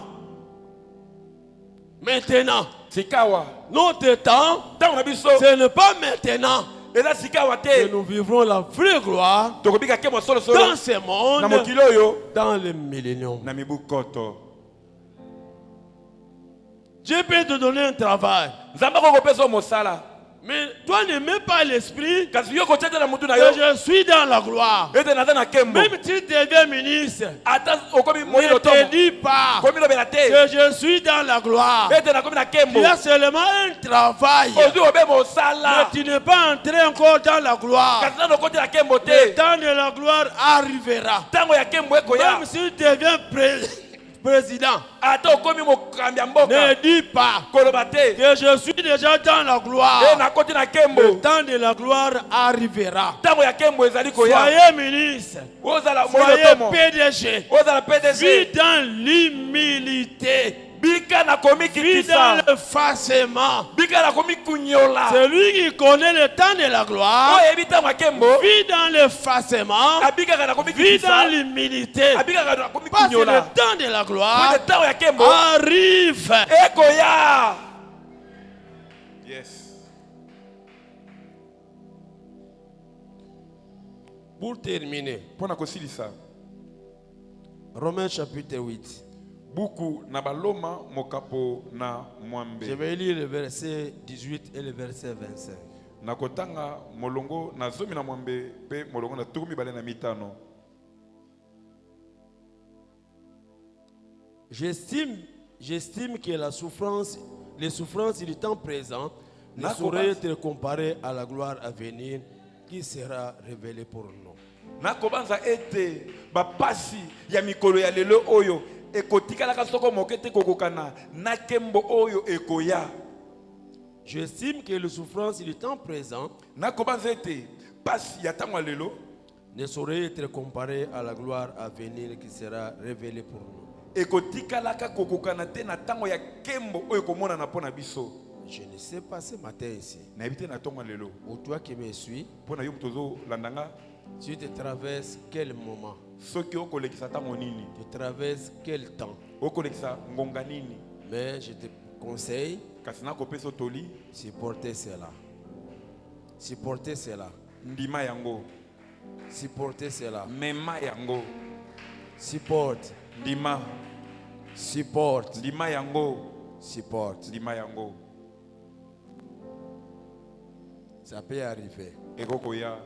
Maintenant, sika awa notre temps, ntango na biso ce n'est pas maintenant eza sika awa que te nous vivrons la vraie gloire tokobika kembo dans solosolo ce na monde, mokili oyo dans le millénium. na mibu koto Dieu peut te donner un travail. nzambe akokopesa yo mosala Mais toi ne mets pas l'esprit kasi yo kotia te na mutu na que yo je suis dans la gloire. ete naza na kembo Même si tu deviens ministre, ata okomi moi ne te lotomo dis pas komilobela te que je suis dans la gloire. ete nakomi na kembo Tu as seulement un travail. ozwi obe Mais mosala tu n'es pas entré encore dans la gloire. kasi nano okoti na kembo Le te temps de la gloire arrivera. ntango ya kembo ekoya Même si tu deviens président, ata okomi mokambi ya mboka ne dis pas koloba te que je suis déjà dans la gloire. nakoti na kembo Le temps de la gloire arrivera. ntango ya kembo ezali koya Soyez ministre, ozala soyez moyotomo PDG, ozala vis PDG dans l'humilité, bika na komi vis dans kitisa l'effacement. bika na komi kunyola Celui qui connaît le temps de la gloire, oyo eyebi ntango ya kembo vis dans l'effacement, abikaka na komi vis dans kitisa l'humilité. abikaka na komi Parce que le kunyola temps de la gloire pote ntango ya kembo arrive. ekoya. Yes. Pour terminer, Pona kosilisa Romains chapitre 8. buku na baloma mokapo na Je mwambe vais lire le verset 18 et le verset 25. na kotanga molongo na zomi na mwambe pe molongo na tukumi bale na mitano. J'estime que les souffrances du temps présent ne Nakobas. sauraient être comparées à la gloire à venir qui sera révélée pour nous. Nakobanza ete bapasi ya mikolo ya lelo oyo ekotikalaka soko moke te kokokana na kembo oyo ekoya. J'estime que les souffrances du temps présent Nakobanza ete pasi ya ntango ya lelo ne sauraient être comparées à la gloire à venir qui sera révélée pour nous. ekotikalaka kokokana te na ntango ya kembo oyo komonana mpo na biso. Je ne sais pas ce matin ici, nayebi te na ntongo ya lelo ou toi qui me suis, mpo na yo moto ozolanda nga tu te traverses quel moment, soki okolekisa ntango nini tu traverses quel temps. okolekisa ngonga nini Mais je te conseille, kasi nakopesa toli supporter cela. Supporter cela. ndima yango Supporter cela. mema yango Supporte. ndima Supporte. ndima yango Supporte. ndima yango Ça peut arriver. ekokoya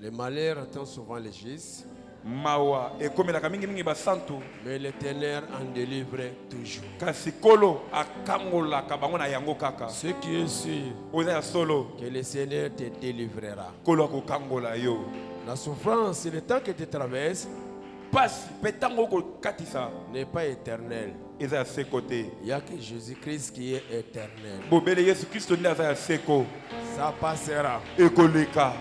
Le malheur attend souvent les justes, mawa ekomelaka mingimingi basantu mais l'Éternel en délivre toujours. kasi kolo akangolaka bango na yango kaka. Ce qui est sûr, oza ya solo que le Seigneur te délivrera. kolo akokangola yo La souffrance, le temps que tu traverses, pasi mpe ntango okokatisa n'est pas éternel. eza ya seko te. Il n'y a que Jésus-Christ qui est éternel. bobele yesu kristo nde aza ya seko Ça passera. ekoleka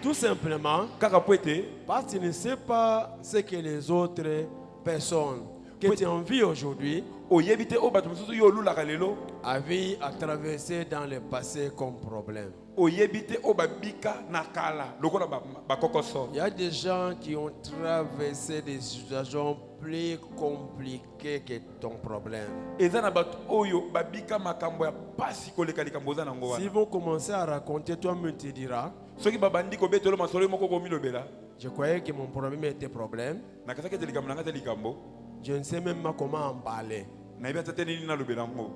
Tout simplement kaka po ete parce que tu ne sais pas ce que les autres personnes que tu envies aujourd'hui oyebi te oyo bato mosusu yo olulaka lelo avaient à traverser dans le passé comme problème. oyebi te oyo babika na kala lokola bakokoso. Il y a des gens qui ont traversé des situations plus compliquées que ton problème. eza na bato oyo babika makambo ya pasi koleka likambo oza nango S'ils wana. vont commencer à raconter, toi-même tu diras, soki babandi kobetelo masolo yo moko komilobela je croyais que mon problème était problème. nakasaki ete likambo nanga te likambo Je ne sais même pas comment emballer nayebi ata te nini nalobela yango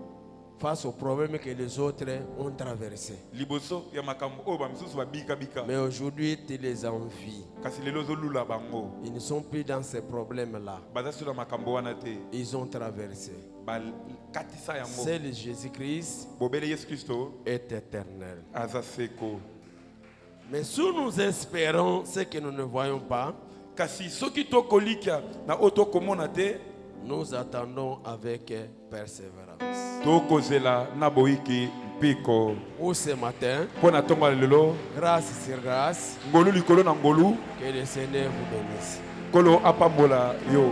face aux problèmes que les autres ont traversés. liboso ya makambo oyo bamisusu babikabika Mais aujourd'hui, tu les envies. kasi lelo ozolula bango Ils ne sont plus dans ces problèmes-là. baza so na makambo wana te Ils ont traversé. bakatisa yango. Seul Jésus-Christ bobele yesu kristo est éternel. aza seko. Mais si nous espérons ce que nous ne voyons pas, kasi soki tokolikia na oyo tokomona te nous attendons avec persévérance. tokozela na boyiki mpiko Ou ce matin, mpo na ntongo ya lelo grâce sur grâce, ngolu likolo na ngolu que le Seigneur vous bénisse. kolo apambola yo.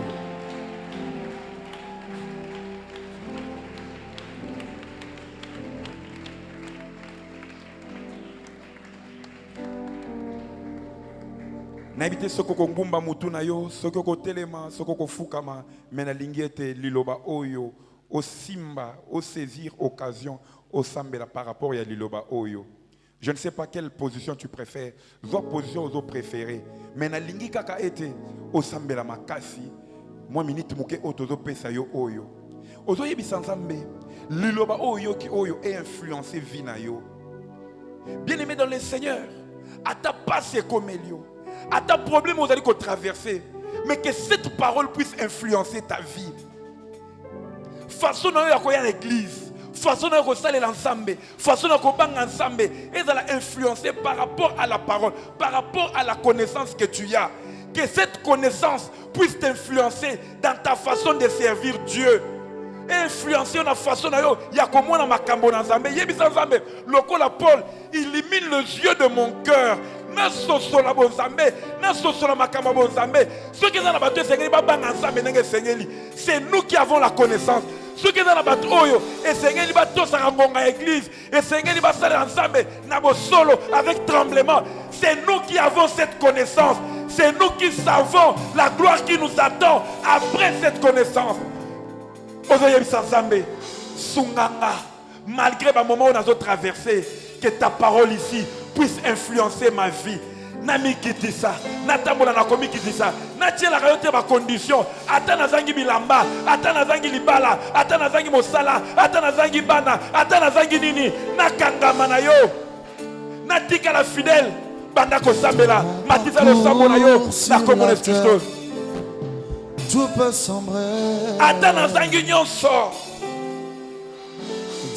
nayebi te soki okongumba mutu na yo soki okotelema soki okofukama me nalingi ete liloba oyo osimba osaisir occasion osambela par rapport ya liloba oyo. Je ne sais pas quelle position tu préfères, zwa position ozo préféré, mais nalingi kaka ete osambela makasi mwa minute moke oyo tozopesa yo oyo ozoyebisa nzambe liloba oyo ki oyo influencé vie na yo. Bien aimé dans le Seigneur, à ta passe ekomeli yo, à ta problème vous allez traverser, mais que cette parole puisse influencer ta vie. Façon dont tu es à l'église, façon dont tu es l'ensemble, façon dont tu es ensemble, et ça va influencer par rapport à la parole, par rapport à la connaissance que tu as. Que cette connaissance puisse t'influencer dans ta façon de servir Dieu. Influencer la façon il y a comme moi makambo na Nzambe yebisa Nzambe lokola Paul illumine les yeux de mon cœur na sosola bon Nzambe na sosola makambo bon Nzambe ceux qui sont na bato sengeli ba banga Nzambe ndenge sengeli c'est nous qui avons la connaissance ceux qui sont na bato oyo esengeli ba tosaka ngonga église esengeli ba sala Nzambe na bo solo avec tremblement c'est nous qui avons cette connaissance c'est nous qui savons la gloire qui nous attend après cette connaissance. Malgré le moment où nous avons traversé, que ta parole ici puisse influencer ma vie. Nami qui dit ça, Natambola na komi qui dit ça, Natie la rayote ma condition, Atana zangi bilamba, Atana zangi libala, Atana zangi mosala, Atana zangi bana, Atana zangi nini, Nakanga manayo, Natika la fidèle, Bandako Sambela, Matisa le Sambona yo, Nakomone Christos. Tout peut sombrer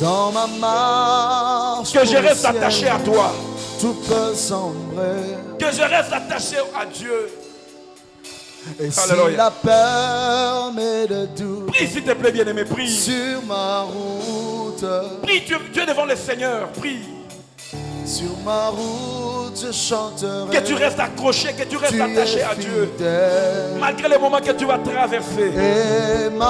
dans ma marche. Que je reste attaché à toi. Tout peut sombrer. Que je reste attaché à Dieu. Et Alléluia. si la peur met de doute, prie s'il te plaît, bien-aimé, prie. Sur ma route. Prie, tu es devant le Seigneur, prie. Sur ma route, je chanterai. Que tu restes accroché, que tu restes attaché à Dieu. Malgré les moments que tu vas traverser. Emmanuel.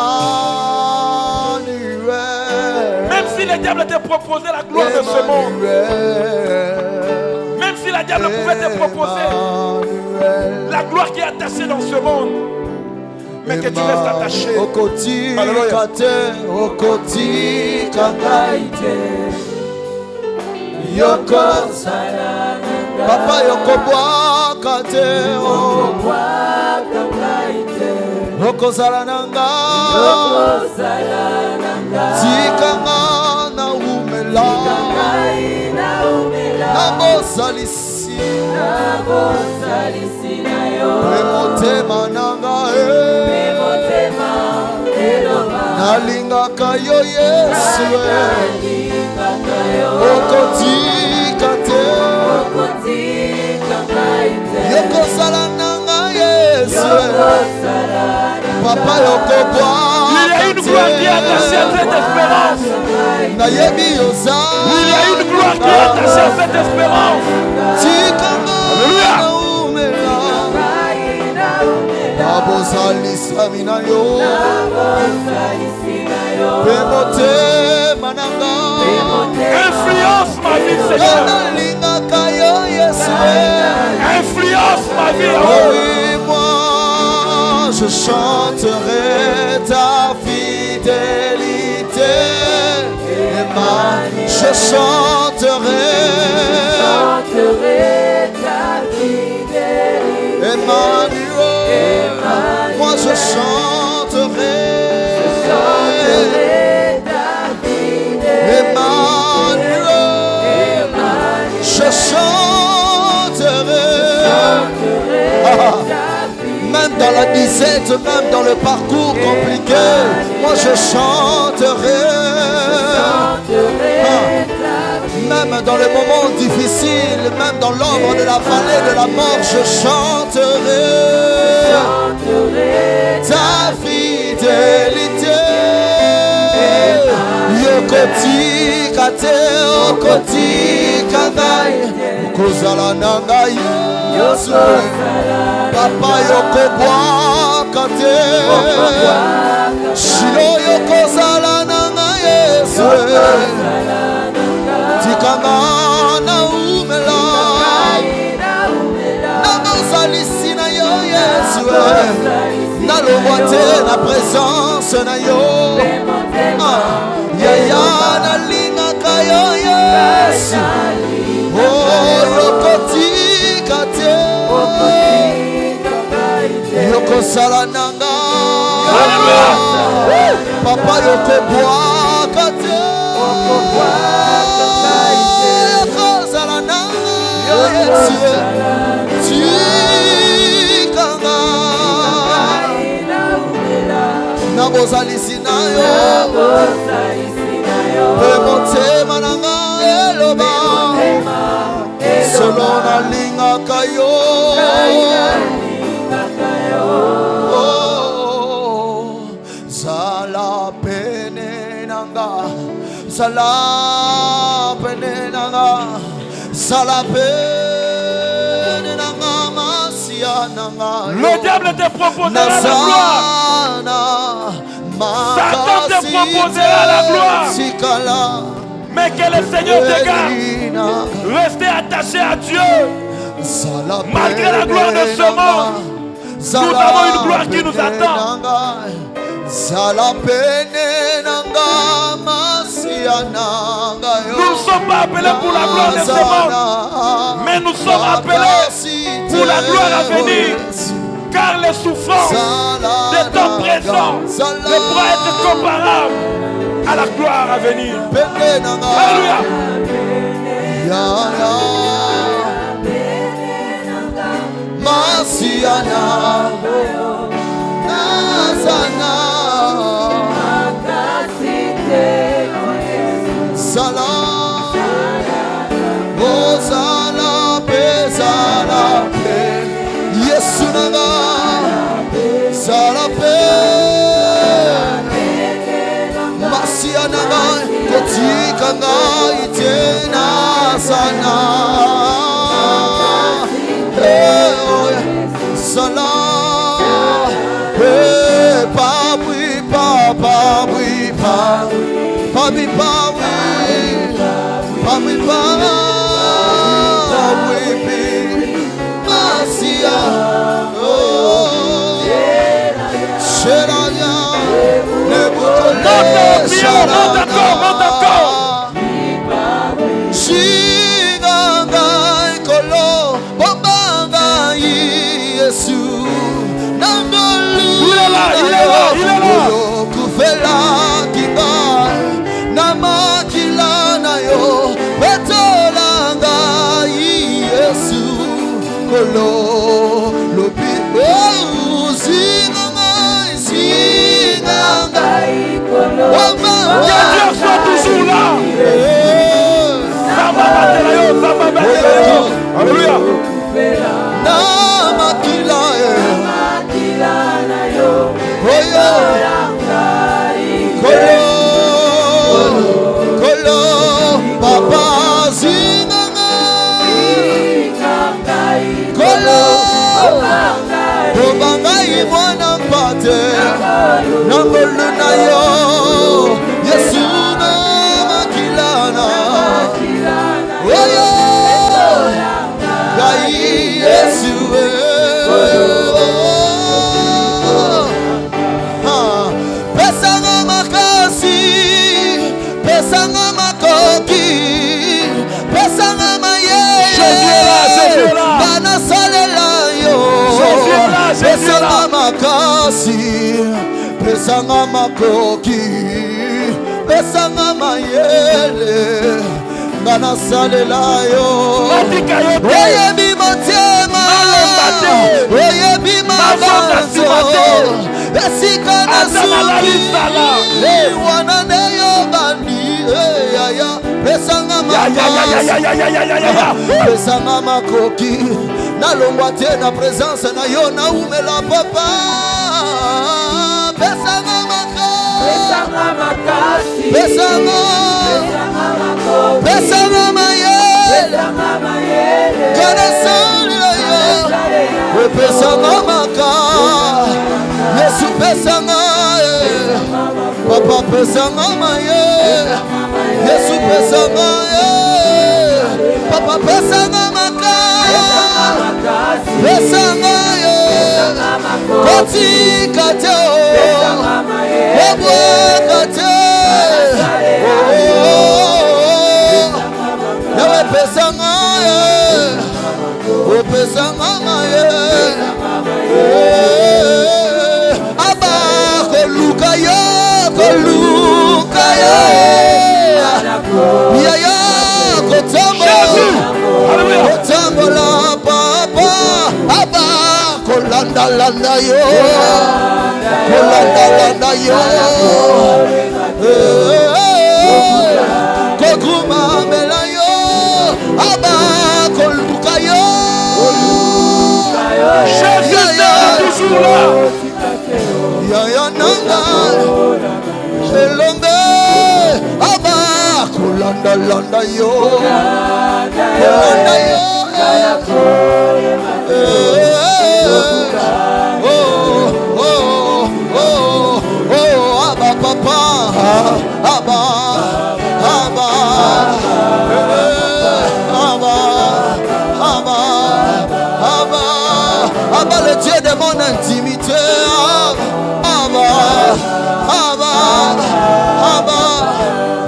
Même si le diable te proposait la gloire de ce monde. Même si le diable pouvait te proposer la gloire qui est attachée dans ce monde. Mais que tu restes attaché. Alléluia. Yoko Papa Yoko boaka te Yoko salananga Tikanga na umela Nabo salisi Motema nanga Nalinga kayo Yesu Okotika te Yoko salananga Yesu Papa Yoko boaka Il y a une gloire qui est attachée à cette espérance. Il y a une gloire qui est attachée à cette espérance. Alléluia. Influence ma vie, Seigneur. Influence ma vie. Oui, moi je chanterai ta fidélité. Je chanterai ta fidélité. Emmanuel. Moi je chanterai ta fidélité. Emmanuel. Je chanterai même dans la disette, même dans le parcours compliqué, moi je chanterai. Même dans les moments difficiles, même dans l'ombre de la vallée de la mort, je chanterai ta fidélité. Yokoti kate, okoti kangai, kozala nangai, Papa yoko boaka te, Shilo yoko zala nangai Yesu. Tikanga na umela Nazalisi na yo Yesu Nalongwa te na présence na yo Yaya nalingaka yo Yesu Yokotika te Yokosala nanga Papa yokobwaka te Nabozalisi na yo Pe motema nanga eloba Solo nalingaka yo nanga zala pene nanga zala pene nanga masia nanga Le diable te proposera la gloire. Satan te proposera la gloire. Mais que le Seigneur te garde. Restez attaché à Dieu. Malgré la gloire de ce monde, nous avons une gloire qui nous attend. Nous ne sommes pas appelés pour la gloire de ce monde, mais nous sommes appelés pour la gloire à venir. Car les souffrances des temps présents ne pourront être comparables à la gloire à venir. Alléluia. Masiana Nazana Salam Ozala Bezala Yesu Naga Salape Masiana Kotika Itena Sana Salam, papi, papa, papi, papi, Masia, oh, Sheraya, Monte encore. Shiganga Kolo, Bobanga Yesu, Nandolu, il est là. Kufela Kiba, Namakila Nayo, Betolanga Yesu, Kolo, Lopi, Singanga, Que Dieu soit toujours là. Alléluia. Namakila Nayo, Kolo, Papa Zinganga, Kolo, Bobangai mwana mpate, Nangolu na yo, Yesu namakila na, Gai Yesu Pesanga makasi, pesanga makoki, pesanga maye. Jésus est là. Bana salela yo. Pesanga makasi, pesanga makoki, pesanga mayele. Bana salela yo. Oye bi motema, oye bi mabanzo. Esika na suki, wana neyo bandi, ya pesanga makasi, pesanga makoki, nalongwa te na présence na yo na umela papa, pesanga makasi, pesanga mayele, kana salila yo, pesanga makasi. Yesu pesanga Papa pesanga maye Yesu pesanga Papa pesanga maka pesanga Koti kate Obwe kate Yawe pesanga pesanga maye Koluka yo Yaya Kotambo la papa Aba Kolanda landa yo Koguma mela yo Aba Koluka yo Jésus Landa yo, Landa yo, Abba Papa, Abba, Abba, Abba, Abba, Abba, Abba, le Dieu de mon intimité, Abba, Abba, Abba,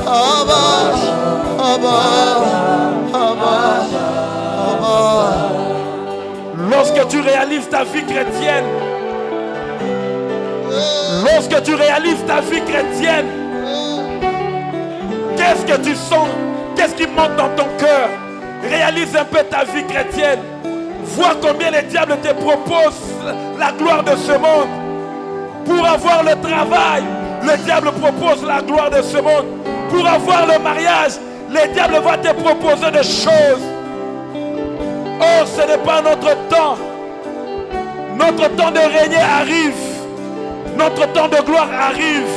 Abba, Abba, Abba, Abba. Lorsque tu réalises ta vie chrétienne, lorsque tu réalises ta vie chrétienne, qu'est-ce que tu sens? Qu'est-ce qui monte dans ton cœur? Réalise un peu ta vie chrétienne. Vois combien le diable te propose la gloire de ce monde. Pour avoir le travail, le diable propose la gloire de ce monde. Pour avoir le mariage, le diable va te proposer des choses. Or, ce n'est pas notre temps. Notre temps de régner arrive. Notre temps de gloire arrive.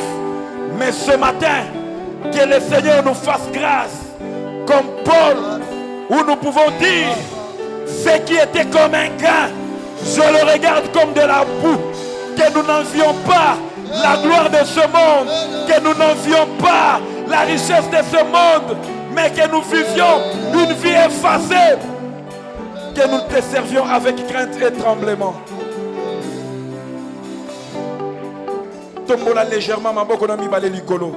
Mais ce matin, que le Seigneur nous fasse grâce. Comme Paul, où nous pouvons dire, ce qui était comme un gain, je le regarde comme de la boue. Que nous n'envions pas la gloire de ce monde. Que nous n'envions pas la richesse de ce monde. Mais que nous vivions une vie effacée. Que nous te servions avec crainte et tremblement. Tombola légèrement, maboko na mibale likolo.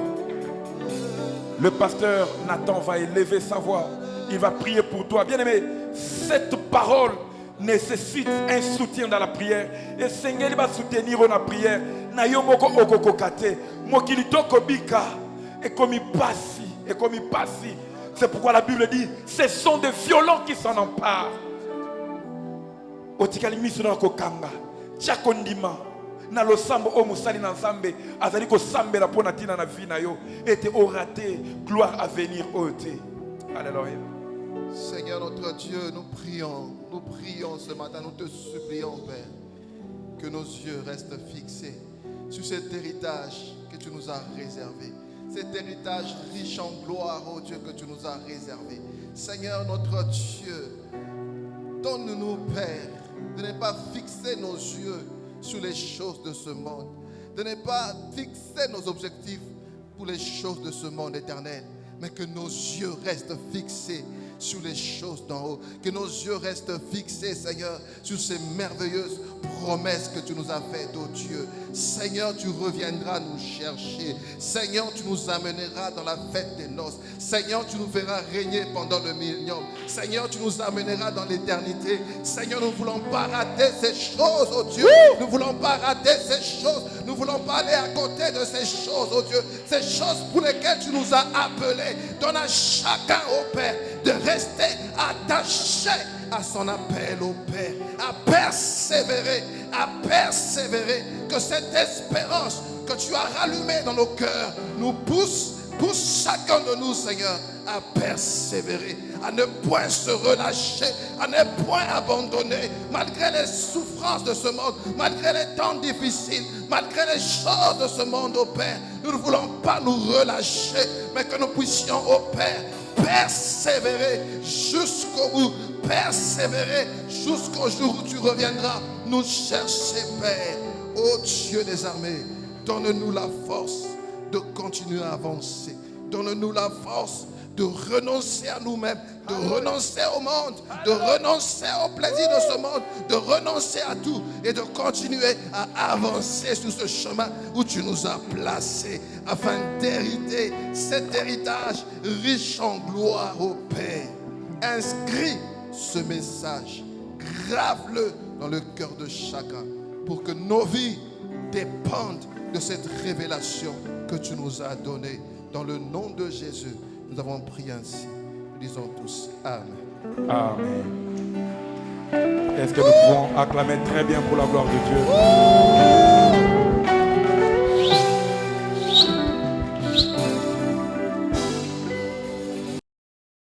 Le pasteur Nathan va élever sa voix. Il va prier pour toi. Bien-aimé, cette parole nécessite un soutien dans la prière. Et Seigneur va soutenir la prière. Na yo moko okokokate. Mokili toko bika. Et comme il passe. Et comme il passe. C'est pourquoi la Bible dit, ce sont des violents qui s'en emparent. Otikali miso na kokanga. Tchakondima. Na lo sambo o musali na nzambe azali ko sambela pona tina na vie na yo ete oraté gloire à venir ôté. Alléluia. Seigneur notre Dieu, nous prions ce matin, nous te supplions Père que nos yeux restent fixés sur cet héritage que tu nous as réservé, cet héritage riche en gloire, oh Dieu, que tu nous as réservé. Seigneur notre Dieu, donne-nous Père de ne pas fixer nos yeux sur les choses de ce monde, de ne pas fixer nos objectifs pour les choses de ce monde éternel, mais que nos yeux restent fixés sur les choses d'en haut, que nos yeux restent fixés, Seigneur, sur ces merveilleuses promesses que tu nous as faites, oh Dieu. Seigneur, tu reviendras nous chercher. Seigneur, tu nous amèneras dans la fête des noces. Seigneur, tu nous feras régner pendant le millénium. Seigneur, tu nous amèneras dans l'éternité. Seigneur, nous ne voulons pas rater ces choses, oh Dieu. Nous ne voulons pas rater ces choses. Nous ne voulons pas aller à côté de ces choses, oh Dieu. Ces choses pour lesquelles tu nous as appelés. Donne à chacun, oh Père, de rester attaché à son appel au Père, à persévérer, que cette espérance que tu as rallumée dans nos cœurs nous pousse chacun de nous, Seigneur, à persévérer, à ne point se relâcher, à ne point abandonner, malgré les souffrances de ce monde, malgré les temps difficiles, malgré les choses de ce monde, ô Père. Nous ne voulons pas nous relâcher, mais que nous puissions, ô Père, persévérer jusqu'au bout, persévérer jusqu'au jour où tu reviendras nous chercher, Père. Ô Dieu des armées, donne-nous la force de continuer à avancer. Donne-nous la force de renoncer à nous-mêmes, de renoncer au monde, de renoncer au plaisir de ce monde, de renoncer à tout et de continuer à avancer sur ce chemin où tu nous as placés afin d'hériter cet héritage riche en gloire au Père. Inscris ce message, grave-le dans le cœur de chacun pour que nos vies dépendent de cette révélation que tu nous as donnée. Dans le nom de Jésus, nous avons prié ainsi. Nous disons tous Amen. Amen. Est-ce que nous pouvons acclamer très bien pour la gloire de Dieu?